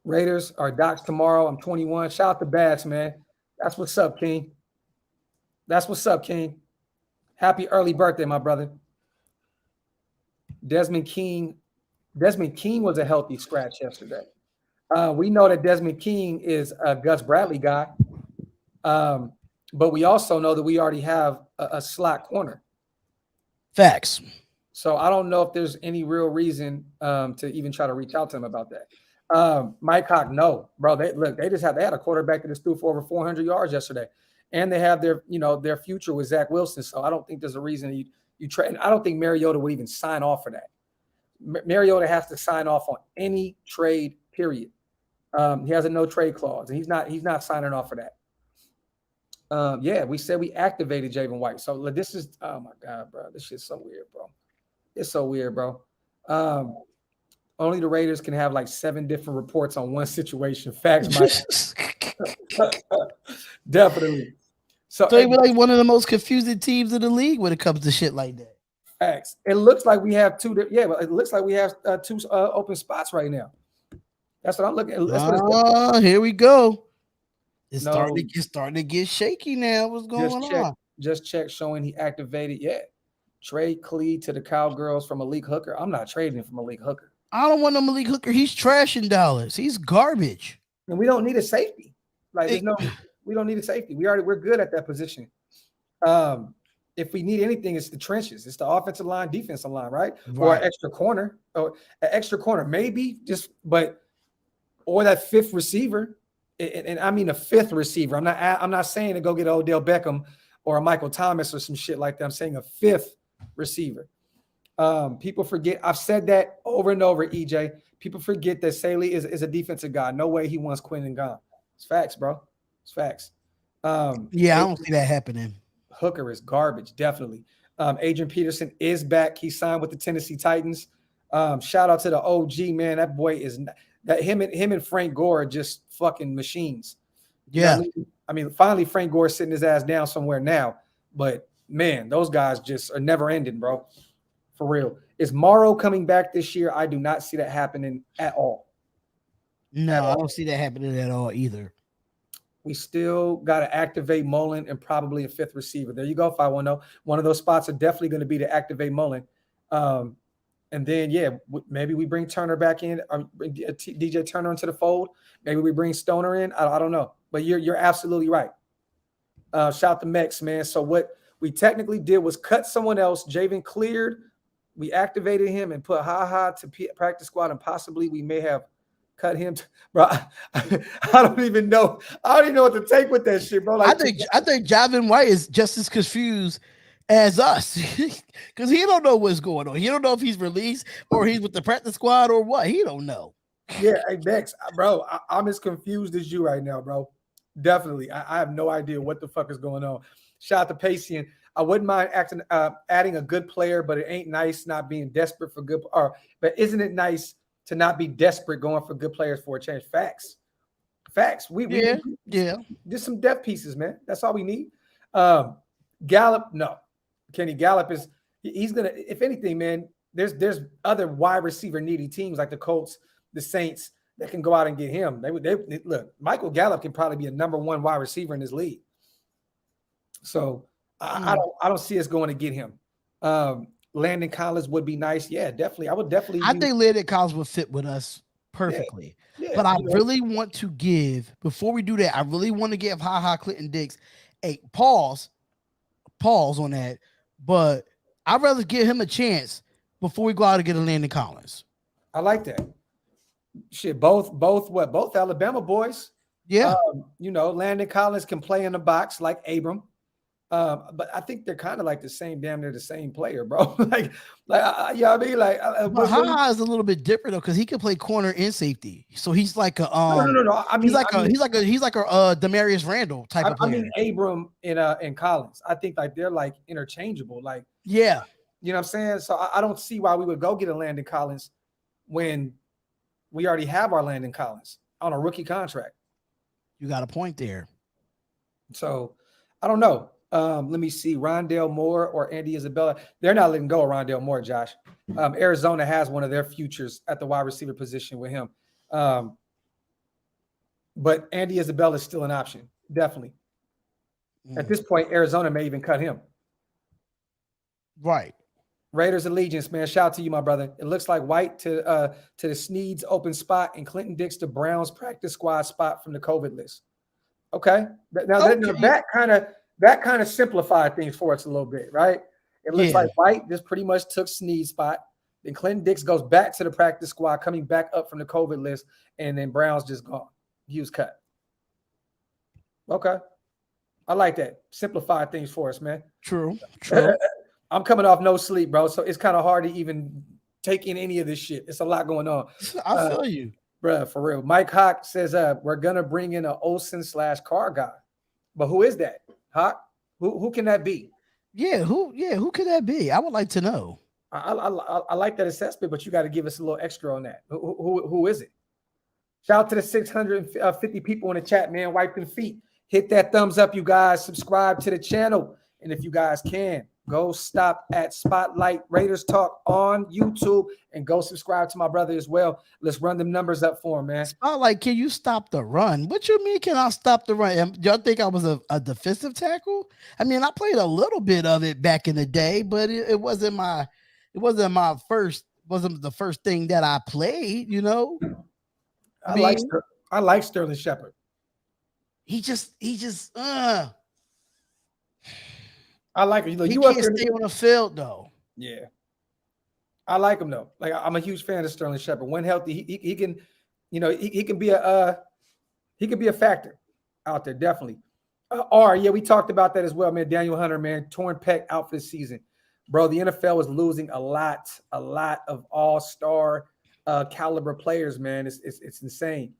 Speaker 1: Raiders are docs tomorrow. I'm 21. Shout out to Bats, man. That's what's up, King. That's what's up, King. Happy early birthday, my brother. Desmond King was a healthy scratch yesterday. We know that Desmond King is a Gus Bradley guy. But we also know that we already have a slot corner.
Speaker 2: Facts.
Speaker 1: So I don't know if there's any real reason to even try to reach out to him about that. Mike Hawk, no, bro. They had a quarterback that just threw for over 400 yards yesterday, and they have their future with Zach Wilson. So I don't think there's a reason you trade. I don't think Mariota would even sign off for that. Mariota has to sign off on any trade, period. He has a no trade clause, and he's not signing off for that. Yeah, we said we activated Javin White. So this is, oh my God, bro. This shit's so weird, bro. It's so weird, bro. Only the Raiders can have like 7 different reports on one situation. Facts, Mike. Definitely. So
Speaker 2: they were like one of the most confusing teams in the league when it comes to shit like that.
Speaker 1: Facts. It looks like we have 2. Yeah, but it looks like we have 2 open spots right now. That's what I'm looking at.
Speaker 2: Here we go. It's starting to get shaky now. What's going on?
Speaker 1: Just check showing he activated. Yeah. Trade Clee to the Cowgirls from Malik Hooker. I'm not trading for Malik Hooker.
Speaker 2: I don't want no Malik Hooker. He's trashing dollars. He's garbage.
Speaker 1: And we don't need a safety. We don't need a safety. We're good at that position. If we need anything, it's the trenches. It's the offensive line, defensive line, right? Or an extra corner. Or an extra corner, maybe or that 5th receiver. And I mean a 5th receiver. I'm not saying to go get Odell Beckham or a Michael Thomas or some shit like that. I'm saying a 5th receiver. People forget. I've said that over and over, EJ. People forget that Saley is a defensive guy. No way he wants Quentin gone. It's facts, bro. It's facts.
Speaker 2: I don't see that happening.
Speaker 1: Hooker is garbage, definitely. Adrian Peterson is back. He signed with the Tennessee Titans. Shout out to the OG, man. That boy is that him and Frank Gore are just fucking machines.
Speaker 2: Yeah.
Speaker 1: I mean, finally Frank Gore sitting his ass down somewhere now. But man, those guys just are never ending, bro. For real. Is Morrow coming back this year? I do not see that happening at all.
Speaker 2: No, I don't see that happening at all either.
Speaker 1: We still got to activate Mullen and probably a 5th receiver. There you go, 510. One of those spots are definitely going to be to activate Mullen. And then, maybe we bring Turner back in, or bring DJ Turner into the fold. Maybe we bring Stoner in. I don't know. But you're absolutely right. Shout to Mex, man. So what we technically did was cut someone else. Javin cleared. We activated him and put Ha to practice squad, and possibly we may have cut him, bro. I don't even know. I don't even know what to take with that shit, bro. Like,
Speaker 2: I think Javin White is just as confused as us because he don't know what's going on. He don't know if he's released or he's with the practice squad or what. He don't know.
Speaker 1: yeah, hey, Dex, bro, I'm as confused as you right now, bro. Definitely, I have no idea what the fuck is going on. Shout out to Pacey. I wouldn't mind adding a good player, but it ain't nice not being desperate for good. But isn't it nice to not be desperate going for good players for a change? Facts. We just some depth pieces, man. That's all we need. Gallup, no. Kenny Gallup he's gonna, if anything, man. There's other wide receiver needy teams like the Colts, the Saints that can go out and get him. They look. Michael Gallup can probably be a number one wide receiver in this league. So I don't see us going to get him. Landon Collins would be nice. Yeah, definitely. I think
Speaker 2: Landon Collins would fit with us perfectly. Yeah, but I really want to give, before we do that, I really want to give Clinton Dix a pause on that. But I'd rather give him a chance before we go out and get a Landon Collins.
Speaker 1: I like that. Shit, both Alabama boys.
Speaker 2: Yeah.
Speaker 1: Landon Collins can play in the box like Abram. But I think they're kind of like the same, damn near the same player, bro. I mean,
Speaker 2: Ha is a little bit different though, because he can play corner and safety. So he's like a
Speaker 1: no. I mean,
Speaker 2: he's like a Demarius Randall type of player.
Speaker 1: I mean, Abram and Collins. I think like they're like interchangeable. Like,
Speaker 2: yeah,
Speaker 1: you know what I'm saying. So I don't see why we would go get a Landon Collins when we already have our Landon Collins on a rookie contract.
Speaker 2: You got a point there.
Speaker 1: So I don't know. Let me see. Rondale Moore or Andy Isabella. They're not letting go of Rondale Moore, Josh. Arizona has one of their futures at the wide receiver position with him. But Andy Isabella is still an option. Definitely. At this point, Arizona may even cut him.
Speaker 2: Right.
Speaker 1: Raiders Allegiance, man. Shout out to you, my brother. It looks like White to the Sneeds open spot and Clinton Dix to Browns practice squad spot from the COVID list. Okay. That kind of simplified things for us a little bit, right? It looks like White just pretty much took Sneed's spot. Then Clinton Dix goes back to the practice squad, coming back up from the COVID list, and then Brown's just gone. He was cut. Okay. I like that. Simplified things for us, man.
Speaker 2: True.
Speaker 1: I'm coming off no sleep, bro, so it's kind of hard to even take in any of this shit. It's a lot going on.
Speaker 2: I feel you.
Speaker 1: Bro, for real. Mike Hawk says we're going to bring in an Olsen/Carr guy. But who is that? Hawk? Who can that be?
Speaker 2: Yeah, who could that be? I would like to know.
Speaker 1: I like that assessment, but you got to give us a little extra on that. Who is it? Shout out to the 650 people in the chat, man. Wiping feet. Hit that thumbs up, you guys. Subscribe to the channel. And if you guys can, go stop at Spotlight Raiders Talk on YouTube and go subscribe to my brother as well. Let's run them numbers up for him, man.
Speaker 2: Spotlight, can you stop the run? What you mean, can I stop the run? Y'all think I was a defensive tackle? I mean, I played a little bit of it back in the day, but it wasn't the first thing that I played, you know.
Speaker 1: I like Sterling Shepard.
Speaker 2: He just
Speaker 1: I like him.
Speaker 2: He can't stay on the field though.
Speaker 1: Yeah, I like him though. Like I'm a huge fan of Sterling Shepard. When healthy, he can, he can be a factor out there definitely. We talked about that as well, man. Daniel Hunter, man, torn pec out for the season, bro. The NFL is losing a lot of all-star caliber players, man. It's insane.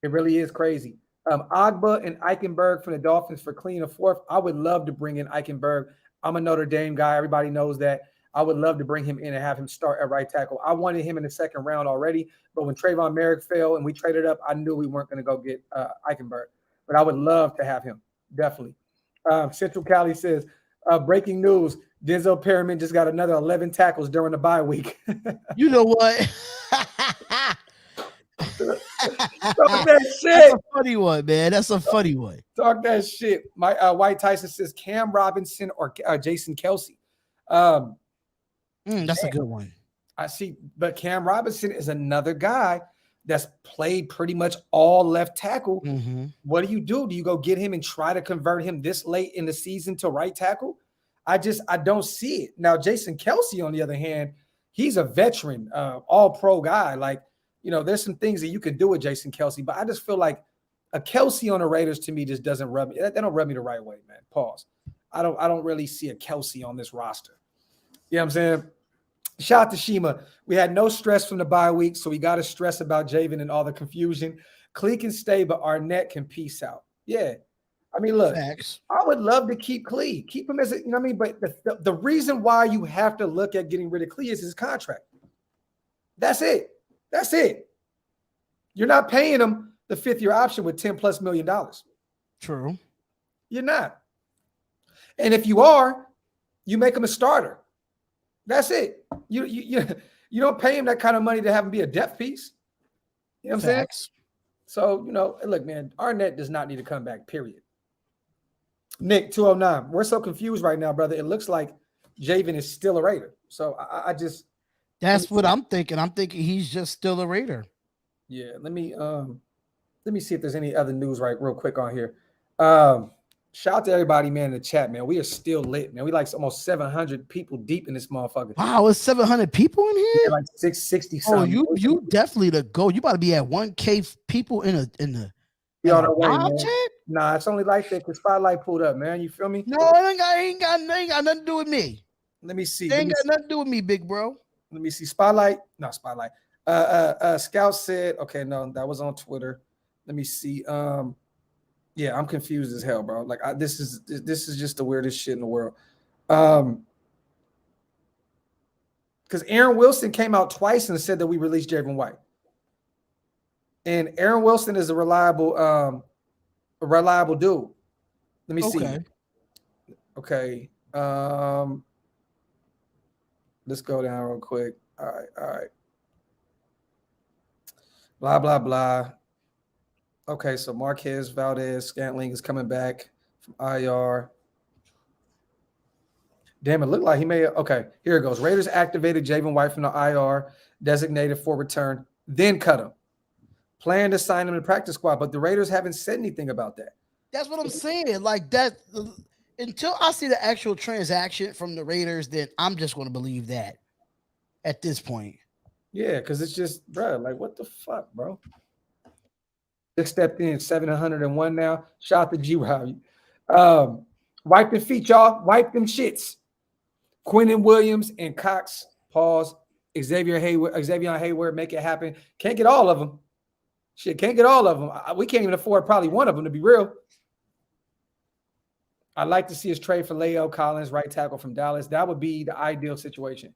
Speaker 1: It really is crazy. Agba and Eichenberg from the Dolphins for clean a fourth. I would love to bring in Eichenberg. I'm a Notre Dame guy. Everybody knows that. I would love to bring him in and have him start at right tackle. I wanted him in the second round already, but when Trayvon Merrick fell and we traded up, I knew we weren't going to go get Eichenberg. But I would love to have him, definitely. Central Cali says, breaking news, Denzel Perryman just got another 11 tackles during the bye week.
Speaker 2: You know what?
Speaker 1: Talk that shit.
Speaker 2: That's a funny one, man. That's a funny one.
Speaker 1: Talk that shit. My White Tyson says Cam Robinson or Jason Kelsey.
Speaker 2: That's a good one.
Speaker 1: I see, but Cam Robinson is another guy that's played pretty much all left tackle.
Speaker 2: Mm-hmm.
Speaker 1: What do? Do you go get him and try to convert him this late in the season to right tackle? I don't see it. Now, Jason Kelsey, on the other hand, he's a veteran, all pro guy. Like there's some things that you could do with Jason Kelce, but I just feel like a Kelce on the Raiders to me just doesn't rub me. They don't rub me the right way, man. Pause. I don't really see a Kelce on this roster. You know what I'm saying? Shout out to Shima. We had no stress from the bye week, so we got to stress about Javin and all the confusion. Klee can stay, but Arnett can peace out. Yeah. I mean, look,
Speaker 2: Facts.
Speaker 1: I would love to keep Klee. Keep him as a, what I mean? But the reason why you have to look at getting rid of Klee is his contract. That's it. That's it. You're not paying him the fifth-year option with $10+ million.
Speaker 2: True.
Speaker 1: You're not. And if you are, you make him a starter. That's it. You don't pay him that kind of money to have him be a depth piece. You know what I'm saying? So, look, man, Arnett does not need to come back, period. Nick, 209. We're so confused right now, brother. It looks like Javin is still a Raider. So I just –
Speaker 2: That's what I'm thinking. I'm thinking he's just still a Raider.
Speaker 1: Yeah, let me see if there's any other news real quick on here. Shout out to everybody, man, in the chat, man. We are still lit, man. We like almost 700 people deep in this motherfucker.
Speaker 2: Wow, it's 700 people in here?
Speaker 1: Yeah, like 660
Speaker 2: something. Oh, you definitely the go. You about to be at 1K people in the
Speaker 1: live chat? Nah, it's only like that because Spotlight pulled up, man. You feel me?
Speaker 2: No, it ain't got nothing to do with me.
Speaker 1: Let me see.
Speaker 2: It ain't got nothing to do with me, big bro.
Speaker 1: Let me see. Spotlight. Scout said, okay, no, that was on Twitter. Let me see. Yeah, I'm confused as hell, bro. Like this is just the weirdest shit in the world. Because Aaron Wilson came out twice and said that we released Javin White. And Aaron Wilson is a reliable dude. Let me see. Okay. Let's go down real quick. All right. Blah, blah, blah. Okay, so Marquez Valdez-Scantling is coming back from IR. Damn, it looked like he may – okay, here it goes. Raiders activated Javin White from the IR, designated for return, then cut him. Plan to sign him in the practice squad, but the Raiders haven't said anything about that.
Speaker 2: That's what I'm saying. Like that – until I see the actual transaction from the Raiders, then I'm just going to believe that at this point.
Speaker 1: Yeah, because it's just, bro, like what the fuck, bro? Just stepped in 701 now. Shout out to G-Rob. Wipe them feet, y'all. Wipe them shits. Quinnen Williams and Cox. Pause. Xavier Hayward, make it happen. Can't get all of them. Shit, can't get all of them. We can't even afford probably one of them, to be real. I'd like to see us trade for La'el Collins, right tackle from Dallas. That would be the ideal situation.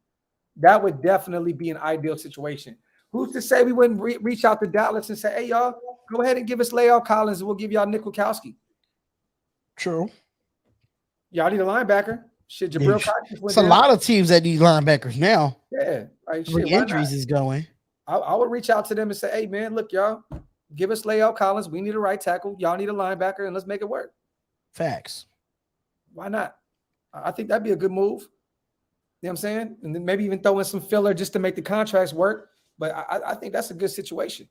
Speaker 1: That would definitely be an ideal situation. Who's to say we wouldn't reach out to Dallas and say, hey, y'all, go ahead and give us La'el Collins and we'll give y'all Nick Wachowski.
Speaker 2: True.
Speaker 1: Y'all need a linebacker. Shit, Jabril Cox.
Speaker 2: It's a lot of teams that need linebackers now.
Speaker 1: Yeah. Like,
Speaker 2: shit, injuries is going.
Speaker 1: I would reach out to them and say, hey, man, look, y'all, give us La'el Collins. We need a right tackle. Y'all need a linebacker, and let's make it work.
Speaker 2: Facts.
Speaker 1: Why not? I think that'd be a good move. You know what I'm saying? And then maybe even throw in some filler just to make the contracts work. But I think that's a good situation.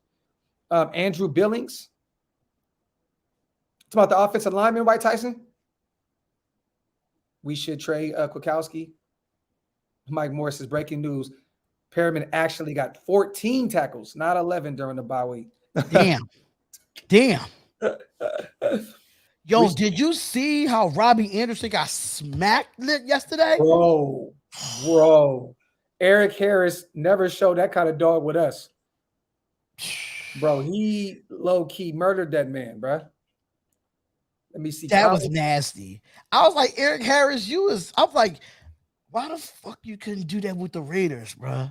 Speaker 1: Andrew Billings. It's about the offensive lineman, White Tyson. We should trade Kwiatkowski. Mike Morris is breaking news. Perriman actually got 14 tackles, not 11 during the bye week.
Speaker 2: Damn. Yo, did you see how Robbie Anderson got smacked yesterday?
Speaker 1: Bro. Eric Harris never showed that kind of dog with us. Bro, he low-key murdered that man, bro. Let me see.
Speaker 2: That was nasty. I was like, Eric Harris, I was like, why the fuck you couldn't do that with the Raiders, bro?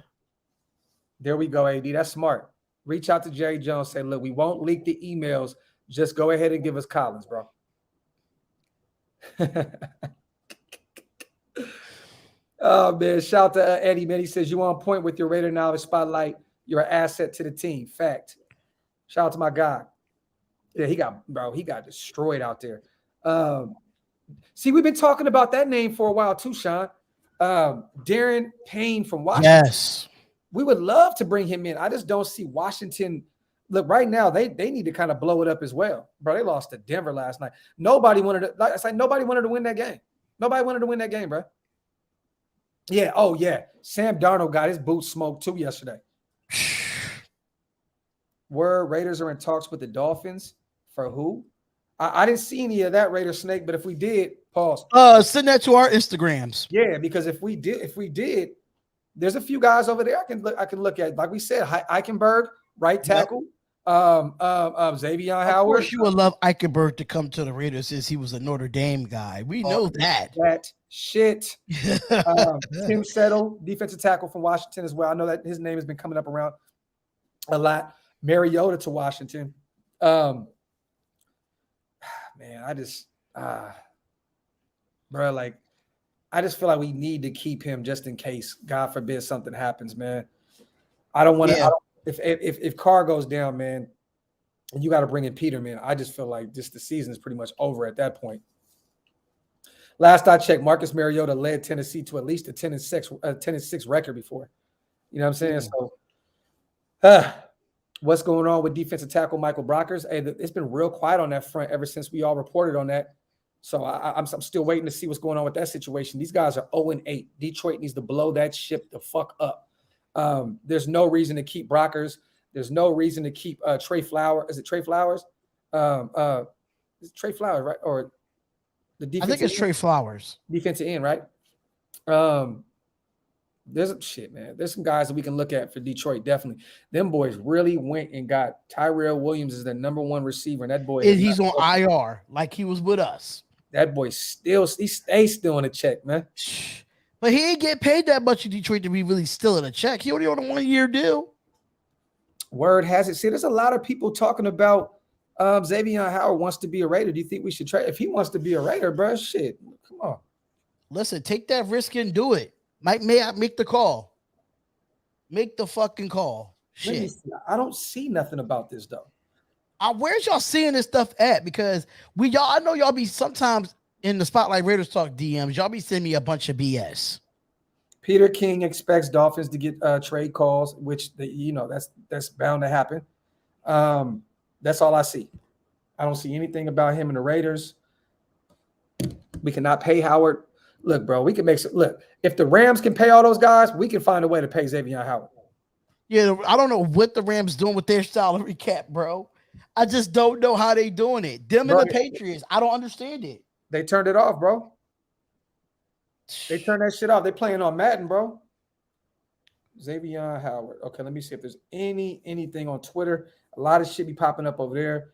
Speaker 1: There we go, AD. That's smart. Reach out to Jerry Jones. Say, look, we won't leak the emails. Just go ahead and give us Collins, bro. Oh, man. Shout out to Eddie, man. He says, you on point with your Raider knowledge spotlight. You're an asset to the team. Fact. Shout out to my guy. Yeah, he got destroyed out there. See, we've been talking about that name for a while too, Sean. Darren Payne from Washington.
Speaker 2: Yes.
Speaker 1: We would love to bring him in. I just don't see Washington. Look, right now, they need to kind of blow it up as well. Bro, they lost to Denver last night. Nobody wanted to win that game. Nobody wanted to win that game, bro. Yeah. Oh, yeah. Sam Darnold got his boots smoked too yesterday. Raiders are in talks with the Dolphins for who? I didn't see any of that Raider snake, but if we did, pause.
Speaker 2: Send that to our Instagrams.
Speaker 1: Yeah, because if we did, there's a few guys over there I can look at. Like we said, Eichenberg, right tackle. Xavier Howard.
Speaker 2: Of course, you would love Eichenberg to come to the Raiders since he was a Notre Dame guy. We know that.
Speaker 1: That shit. Tim Settle, defensive tackle from Washington as well. I know that his name has been coming up around a lot. Mariota to Washington. Man, I just, bro, like, I just feel like we need to keep him just in case, God forbid, something happens, man. I don't want to. Yeah. If Carr goes down, man, and you got to bring in Peterman, I just feel like the season is pretty much over at that point. Last I checked, Marcus Mariota led Tennessee to at least a 10-6 record before. You know what I'm saying? So, what's going on with defensive tackle Michael Brockers? Hey, it's been real quiet on that front ever since we all reported on that. So I'm still waiting to see what's going on with that situation. These guys are 0-8. Detroit needs to blow that ship the fuck up. There's no reason to keep Brockers. There's no reason to keep Trey Flowers. Is it Trey Flowers? It's Trey Flowers, right? Or the defensive?
Speaker 2: I think it's Trey Flowers.
Speaker 1: Defensive end, right? There's some guys that we can look at for Detroit. Definitely, them boys really went and got Tyrell Williams as their number one receiver, and that boy
Speaker 2: he's on IR like he was with us.
Speaker 1: That boy he stays still in a check, man.
Speaker 2: But he ain't get paid that much in Detroit to be really still in a check. He only on a 1-year deal.
Speaker 1: Word has it. See, there's a lot of people talking about Xavier Howard wants to be a Raider. Do you think we should trade? If he wants to be a Raider, bro, shit, come on.
Speaker 2: Listen, take that risk and do it. May I make the call? Make the fucking call. Shit.
Speaker 1: I don't see nothing about this though.
Speaker 2: Where's y'all seeing this stuff at? Because I know y'all be sometimes in the Spotlight Raiders Talk DMs, y'all be sending me a bunch of BS.
Speaker 1: Peter King expects Dolphins to get trade calls, which that's bound to happen. That's all I see. I don't see anything about him and the Raiders. We cannot pay Howard. Look, bro, we can make some. Look, if the Rams can pay all those guys, we can find a way to pay Xavier Howard.
Speaker 2: Yeah, I don't know what the Rams doing with their salary cap, bro. I just don't know how they doing it. Them and the Patriots, I don't understand it.
Speaker 1: They turned it off, bro. They turned that shit off. They playing on Madden, bro. Xavier Howard. Okay, let me see if there's anything on Twitter. A lot of shit be popping up over there.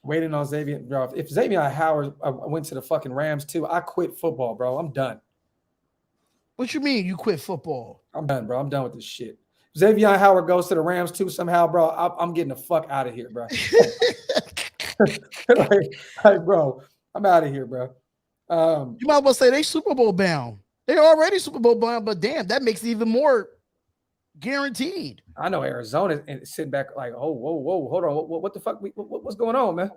Speaker 1: Waiting on Xavier. Bro, if Xavier Howard went to the fucking Rams too, I quit football, bro. I'm done.
Speaker 2: What you mean you quit football?
Speaker 1: I'm done, bro. I'm done with this shit. If Xavier Howard goes to the Rams too somehow, bro, I'm getting the fuck out of here, bro. like, bro, I'm out of here, bro.
Speaker 2: You might as well say they Super Bowl bound. They're already Super Bowl bound, but damn, that makes it even more guaranteed.
Speaker 1: I know Arizona is sitting back like, oh, whoa, hold on, what the fuck? What's going on, man?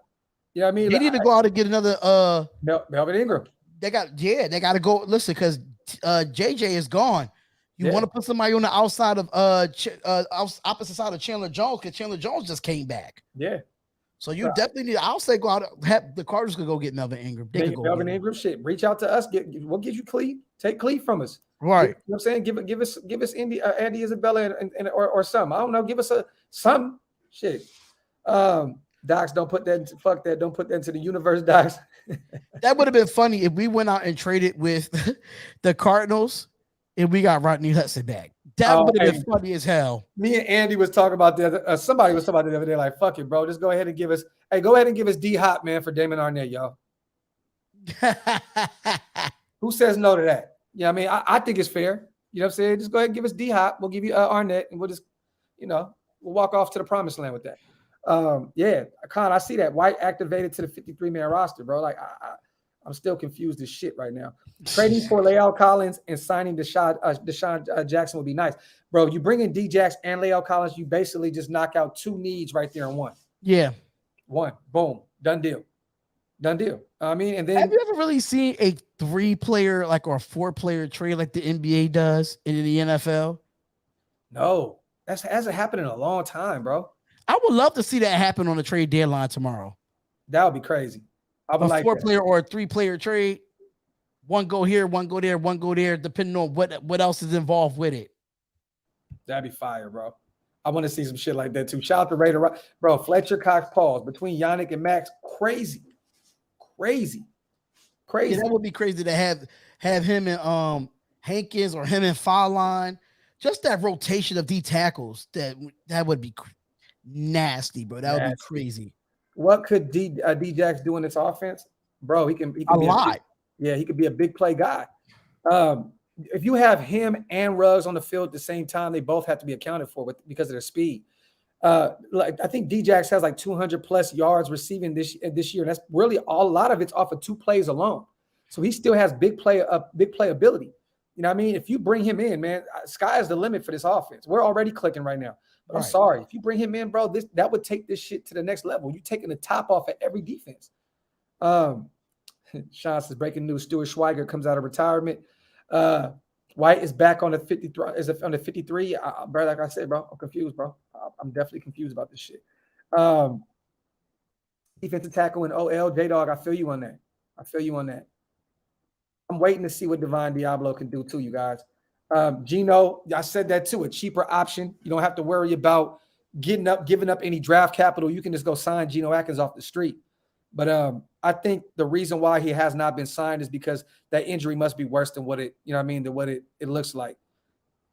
Speaker 1: You know what I mean?
Speaker 2: They need to go out and get another
Speaker 1: Melvin Ingram.
Speaker 2: They got to go. Listen, because JJ is gone. You want to put somebody on the outside of opposite side of Chandler Jones, because Chandler Jones just came back.
Speaker 1: Yeah.
Speaker 2: So you definitely need. I'll say go out. Have the Cardinals could go get Melvin Ingram. They could go
Speaker 1: Melvin Ingram. Shit, reach out to us. We'll give you Cleve. Take Cleve from us.
Speaker 2: Right.
Speaker 1: You know what I'm saying? Give us Andy Isabella or something. I don't know. Give us some shit. Docs, don't put that. Fuck that. Don't put that into the universe, Docs.
Speaker 2: That would have been funny if we went out and traded with the Cardinals and we got Rodney Hudson back. That would have been funny as hell.
Speaker 1: Me and Andy was talking about somebody was talking about the other day, like, fuck it, bro. Just go ahead and give us D Hop, man, for Damon Arnett, y'all. Who says no to that? You know what I mean? I think it's fair. You know what I'm saying? Just go ahead and give us D Hop. We'll give you Arnett, and we'll just, we'll walk off to the promised land with that. Yeah, Con, I see that. White activated to the 53-man roster, bro. Like, I'm still confused as shit right now. Trading for Lael Collins and signing Deshaun Jackson would be nice. Bro, you bring in D-Jax and Lael Collins, you basically just knock out two needs right there in one.
Speaker 2: Yeah.
Speaker 1: One. Boom. Done deal. I mean, and then
Speaker 2: have you ever really seen a 3-player or a 4-player trade like the NBA does in the NFL?
Speaker 1: No. That hasn't happened in a long time, bro.
Speaker 2: I would love to see that happen on the trade deadline tomorrow.
Speaker 1: That would be crazy. I would like
Speaker 2: 4-player or a 3-player trade. One go here, one go there, one go there, depending on what else is involved with it.
Speaker 1: That'd be fire, bro. I want to see some shit like that too. Shout out to Raider, bro. Fletcher Cox pause between Yannick and Max. Crazy.
Speaker 2: Yeah, that would be crazy to have him and Hankins or him and Fallon. Just that rotation of D tackles that would be nasty, bro. That would be crazy.
Speaker 1: What could D-Jax do in this offense, bro? He can
Speaker 2: a lot.
Speaker 1: He could be a big play guy. If you have him and Ruggs on the field at the same time, they both have to be accounted for because of their speed. Like I think D-Jax has like 200 plus yards receiving this year, and that's really a lot of it's off of 2 plays alone. So he still has big play ability. You know what I mean? If you bring him in, man, sky is the limit for this offense. We're already clicking right now. But I'm sorry. If you bring him in, bro, that would take this shit to the next level. You're taking the top off of every defense. Sean says, breaking news, Stuart Schweiger comes out of retirement. White is back on the 53. Is it on the 53? Bro, like I said, bro, I'm confused, bro. I'm definitely confused about this shit. Defensive tackle in OL, J-Dog, I feel you on that. I'm waiting to see what Divine Diablo can do too, you guys. Gino, I said that too, a cheaper option. You don't have to worry about giving up any draft capital. You can just go sign Geno Atkins off the street. But I think the reason why he has not been signed is because that injury must be worse than what it looks like.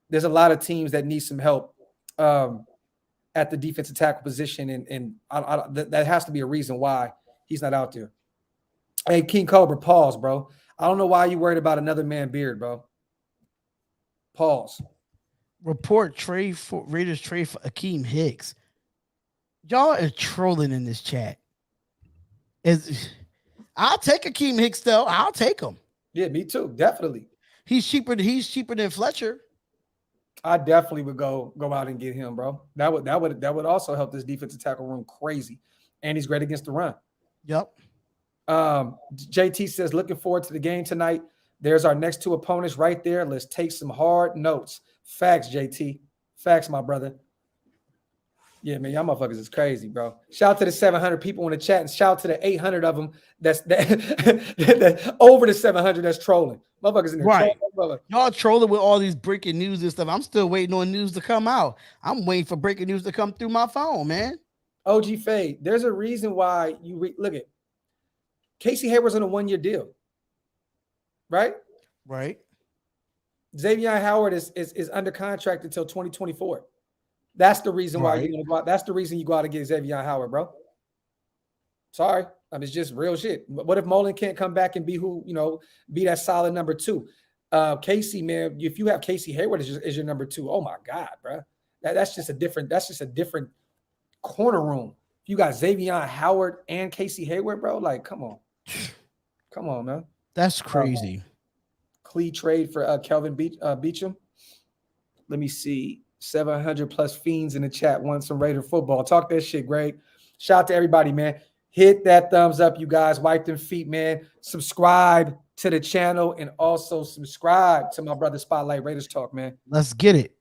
Speaker 1: There's a lot of teams that need some help at the defensive tackle position, and that has to be a reason why he's not out there. Hey, King Cobra, pause, bro. I don't know why you worried about another man beard, bro. Pause.
Speaker 2: Report Raiders trade for Akeem Hicks. Y'all are trolling in this chat. I'll take Akeem Hicks though. I'll take him.
Speaker 1: Yeah, me too. Definitely.
Speaker 2: He's cheaper than Fletcher.
Speaker 1: I definitely would go out and get him, bro. That would also help this defensive tackle room crazy. And he's great against the run.
Speaker 2: Yep.
Speaker 1: JT says, looking forward to the game tonight. There's our next 2 opponents right there. Let's take some hard notes. Facts, JT. Facts, my brother. Yeah, man, y'all motherfuckers is crazy, bro. Shout out to the 700 people in the chat, and shout out to the 800 of them that's over the 700 that's trolling. Motherfuckers in there.
Speaker 2: Right. Y'all trolling with all these breaking news and stuff. I'm still waiting on news to come out. I'm waiting for breaking news to come through my phone, man.
Speaker 1: OG Fade, there's a reason why you look at Casey Hayward's on a 1-year deal. Right?
Speaker 2: Right.
Speaker 1: Xavier Howard is under contract until 2024. That's the reason why you're gonna go out. That's the reason you go out and get Xavier Howard, bro. Sorry. I mean, it's just real shit. What if Mullen can't come back and be that solid number 2? Casey, man, if you have Casey Hayward as your number 2, oh my God, bro. That's just a different corner room. If you got Xavier Howard and Casey Hayward, bro, like, come on. Come on, man.
Speaker 2: That's crazy.
Speaker 1: Clee trade for Kelvin Beacham. Let me see. 700 plus fiends in the chat want some Raider football. Talk that shit, Greg. Shout out to everybody, man. Hit that thumbs up, you guys. Wipe them feet, man. Subscribe to the channel and also subscribe to my brother Spotlight Raiders Talk, man.
Speaker 2: Let's get it.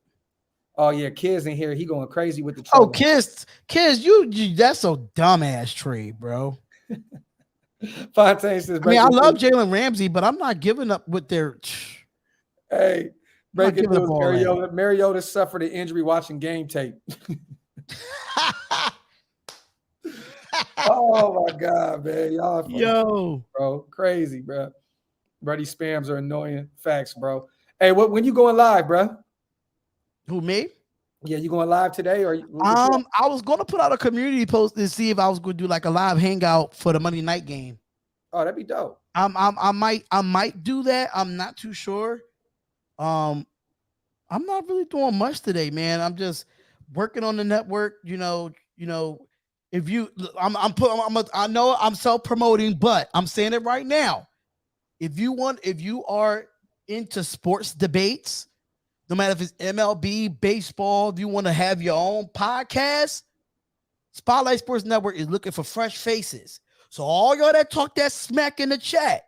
Speaker 1: Oh yeah, Kids in here. He going crazy with the
Speaker 2: trade. Oh, Kids, you that's a dumbass trade, bro.
Speaker 1: Fontaine says,
Speaker 2: I love Jalen Ramsey, but I'm not giving up with their.
Speaker 1: Hey, breaking news: Mariota suffered an injury watching game tape. Oh my God, man, y'all funny, bro, crazy, bro. Brody spams are annoying. Facts, bro. Hey, when you going live, bro?
Speaker 2: Who, me?
Speaker 1: Yeah, you going live today, or
Speaker 2: I was going to put out a community post to see if I was going to do like a live hangout for the Monday night game.
Speaker 1: Oh, that'd be dope.
Speaker 2: I might do that. I'm not too sure. I'm not really doing much today, man. I'm just working on the network. I know I'm self-promoting, but I'm saying it right now. If you are into sports debates, no matter if it's MLB, baseball, if you want to have your own podcast, Spotlight Sports Network is looking for fresh faces. So all y'all that talk that smack in the chat,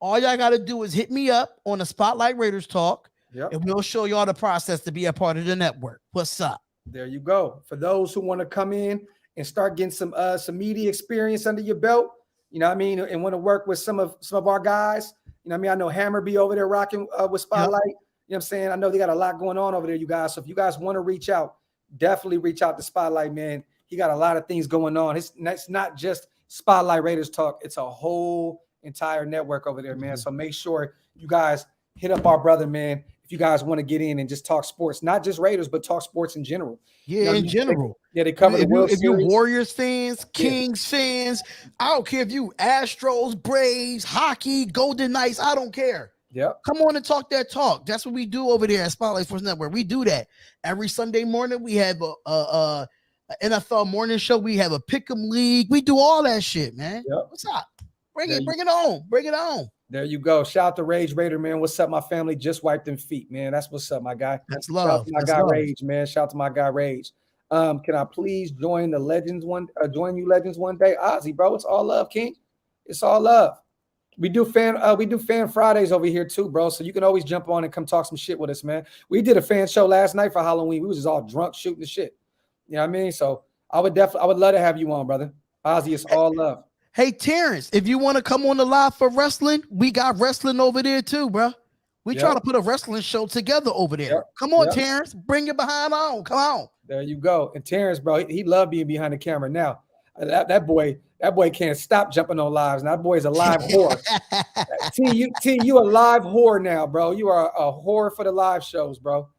Speaker 2: all y'all got to do is hit me up on the Spotlight Raiders Talk, and we'll show y'all the process to be a part of the network. What's up?
Speaker 1: There you go. For those who want to come in and start getting some media experience under your belt, you know what I mean, and want to work with some of our guys, you know what I mean? I know Hammer be over there rocking with Spotlight. You know what I'm saying? I know they got a lot going on over there, you guys. So if you guys want to reach out, definitely reach out to Spotlight, man. He got a lot of things going on. It's not just Spotlight Raiders Talk. It's a whole entire network over there, man. So make sure you guys hit up our brother, man. If you guys want to get in and just talk sports, not just Raiders, but talk sports in general.
Speaker 2: Yeah, in general.
Speaker 1: They cover the World
Speaker 2: If you
Speaker 1: Series.
Speaker 2: Warriors fans, Kings fans, I don't care if you Astros, Braves, hockey, Golden Knights, I don't care.
Speaker 1: Yep.
Speaker 2: Come on and talk that talk. That's what we do over there at Spotlight Sports Network. We do that every Sunday morning. We have a NFL morning show. We have a pick'em league. We do all that shit, man.
Speaker 1: Yep.
Speaker 2: What's up? Bring it on. Bring it on.
Speaker 1: There you go. Shout out to Rage Raider, man. What's up, my family? Just wiped them feet, man. That's what's up, my guy.
Speaker 2: That's love.
Speaker 1: Shout out to my guy Rage, man. Shout out to my guy Rage. Can I please join the Legends join you Legends one day? Ozzy, bro. It's all love, King. It's all love. We do fan Fridays over here too, bro. So you can always jump on and come talk some shit with us, man. We did a fan show last night for Halloween. We was just all drunk shooting the shit. You know what I mean? So I would love to have you on, brother. Ozzy, it's all love.
Speaker 2: Hey, Terrence, if you want to come on the live for wrestling, we got wrestling over there too, bro. We try to put a wrestling show together over there. Yep. Come on, Terrence, bring it behind on. Come on.
Speaker 1: There you go. And Terrence, bro, he loved being behind the camera. Now, that boy can't stop jumping on lives. Now that boy is a live whore. you a live whore now, bro. You are a whore for the live shows, bro.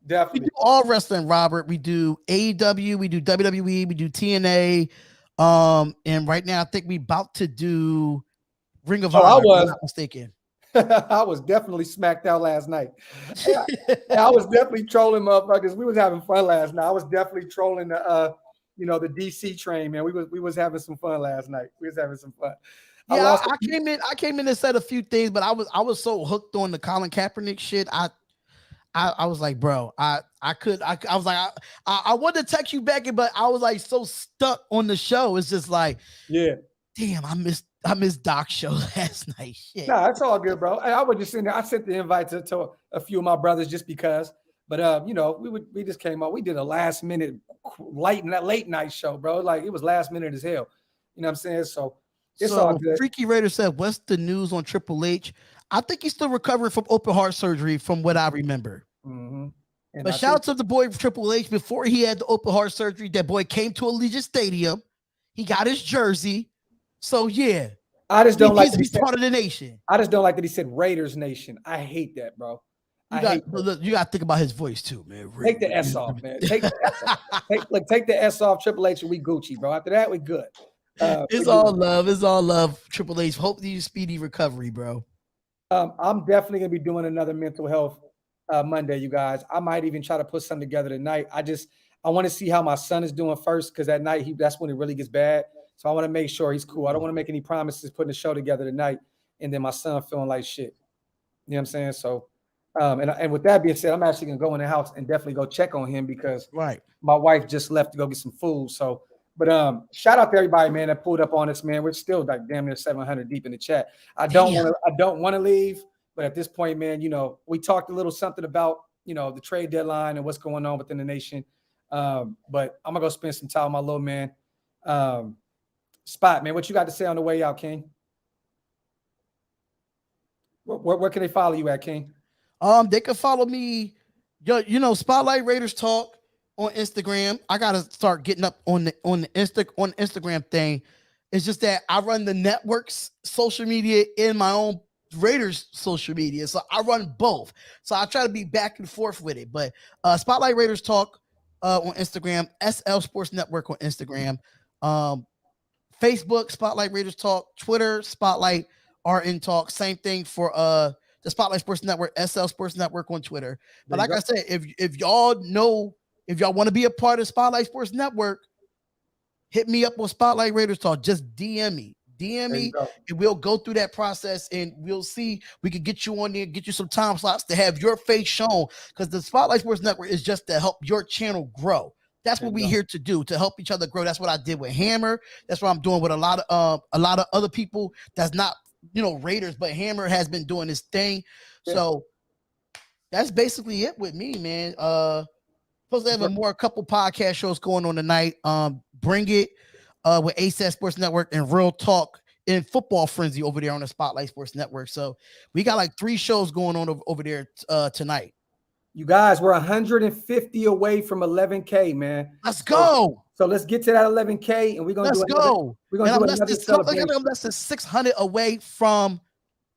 Speaker 1: Definitely.
Speaker 2: We do all wrestling, Robert. We do AEW, we do WWE, we do TNA. And right now I think we about to do Ring of Honor. I'm not mistaken.
Speaker 1: I was definitely smacked out last night. I was definitely trolling motherfuckers. We was having fun last night. I was definitely trolling the the DC train, man. We was having some fun last night. We was having some fun.
Speaker 2: Yeah, I came in and said a few things, but I was so hooked on the Colin Kaepernick shit. I was like, bro, I was like, I wanted to text you back, but I was like so stuck on the show. It's just like, yeah, damn, I missed Doc's show last night. Shit.
Speaker 1: Nah, that's all good, bro. I was just sitting there. I sent the invite to a few of my brothers just because. But we just came up. We did a last minute late night show, bro. Like it was last minute as hell. You know what I'm saying? So it's all good.
Speaker 2: Freaky Raider said, "What's the news on Triple H?" I think he's still recovering from open heart surgery, from what I remember.
Speaker 1: Mm-hmm.
Speaker 2: But shout out to the boy Triple H. Before he had the open heart surgery, that boy came to Allegiant Stadium. He got his jersey. So yeah,
Speaker 1: I just don't like that
Speaker 2: he's part of the nation.
Speaker 1: I just don't like that he said Raiders Nation. I hate that, bro.
Speaker 2: You got to think about his voice too, man.
Speaker 1: Take the S off, man. Take the S off. Take the S off. Triple H and we Gucci, bro. After that, we good.
Speaker 2: It's all love. It's all love. Triple H. Hope you speedy recovery, bro.
Speaker 1: I'm definitely gonna be doing another mental health Monday, you guys. I might even try to put something together tonight. I want to see how my son is doing first, because at night that's when it really gets bad. So I want to make sure he's cool. I don't want to make any promises putting the show together tonight and then my son feeling like shit. You know what I'm saying? So and with that being said, I'm actually gonna go in the house and definitely go check on him, because my wife just left to go get some food. So but shout out to everybody, man, that pulled up on us, man. We're still like damn near 700 deep in the chat. I don't want to leave. But at this point, man, we talked a little something about, the trade deadline and what's going on within the nation. But I'm going to go spend some time with my little man. Spot, man, what you got to say on the way out, King? Where can they follow you at, King?
Speaker 2: They can follow me, Spotlight Raiders Talk on Instagram. I got to start getting up on the Instagram thing. It's just that I run the network's social media in my own Raiders social media, so I run both, so I try to be back and forth with it. But Spotlight Raiders Talk on Instagram, SL Sports Network on Instagram, Facebook Spotlight Raiders Talk, Twitter Spotlight RN Talk. Same thing for the Spotlight Sports Network, SL Sports Network on Twitter. But like I said, if y'all want to be a part of Spotlight Sports Network, hit me up on Spotlight Raiders Talk. Just DM me. And we'll go through that process, and we'll see. We can get you on there, get you some time slots to have your face shown, because the Spotlight Sports Network is just to help your channel grow. That's what we're here to do, to help each other grow. That's what I did with Hammer. That's what I'm doing with a lot of other people that's not Raiders, but Hammer has been doing this thing. Yeah. So that's basically it with me, man. Supposed to have a couple podcast shows going on tonight. Bring It with ASAP Sports Network and Real Talk and Football Frenzy over there on the Spotlight Sports Network. So we got like 3 shows going on over there tonight.
Speaker 1: You guys, we're 150 away from 11K, man.
Speaker 2: Let's go.
Speaker 1: So let's get to that 11K, and we're gonna
Speaker 2: go.
Speaker 1: We're gonna do another celebration.
Speaker 2: I'm less than 600 away from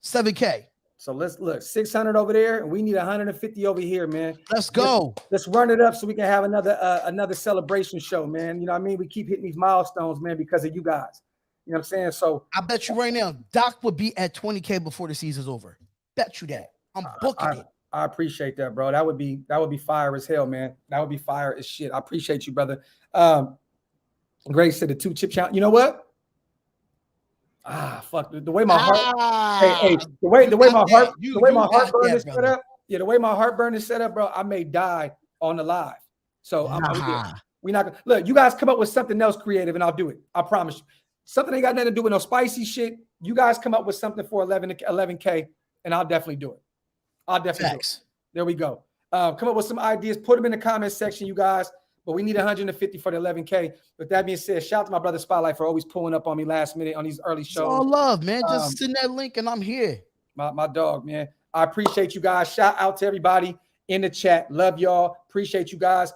Speaker 2: 7K.
Speaker 1: So let's look 600 over there, and we need 150 over here, man.
Speaker 2: Let's go.
Speaker 1: Let's run it up so we can have another celebration show, man. You know what I mean? We keep hitting these milestones, man, because of you guys. You know what I'm saying? So
Speaker 2: I bet you right now, Doc would be at 20K before the season's over. Bet you that. I'm booking it.
Speaker 1: I appreciate that, bro. That would be fire as hell, man. That would be fire as shit. I appreciate you, brother. Grace said the 2-chip challenge. You know what? Fuck the way my heart. The way my heartburn is set up. Yeah, the way my heartburn is set up, bro. I may die on the live. So we're not gonna look. You guys come up with something else creative, and I'll do it. I promise you. Something ain't got nothing to do with no spicy shit. You guys come up with something for 11K, and I'll definitely do it. I'll definitely do it. There we go. Come up with some ideas. Put them in the comment section, you guys. But we need 150 for the 11K. With that being said, shout out to my brother Spotlight for always pulling up on me last minute on these early shows.
Speaker 2: It's all love, man. Just send that link, and I'm here.
Speaker 1: My dog, man. I appreciate you guys. Shout out to everybody in the chat. Love y'all. Appreciate you guys.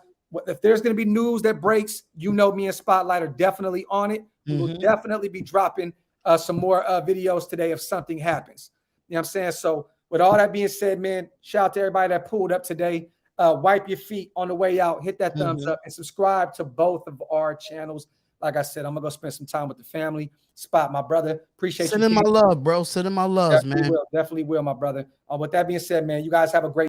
Speaker 1: If there's going to be news that breaks, you know me and Spotlight are definitely on it. We will definitely be dropping some more videos today if something happens. You know what I'm saying? So with all that being said, man, shout out to everybody that pulled up today. Wipe your feet on the way out. Hit that thumbs up and subscribe to both of our channels. Like I said, I'm going to go spend some time with the family. Spot, my brother. Appreciate you.
Speaker 2: Send in my love, bro. Send in my love, man.
Speaker 1: Definitely will, my brother. With that being said, man, you guys have a great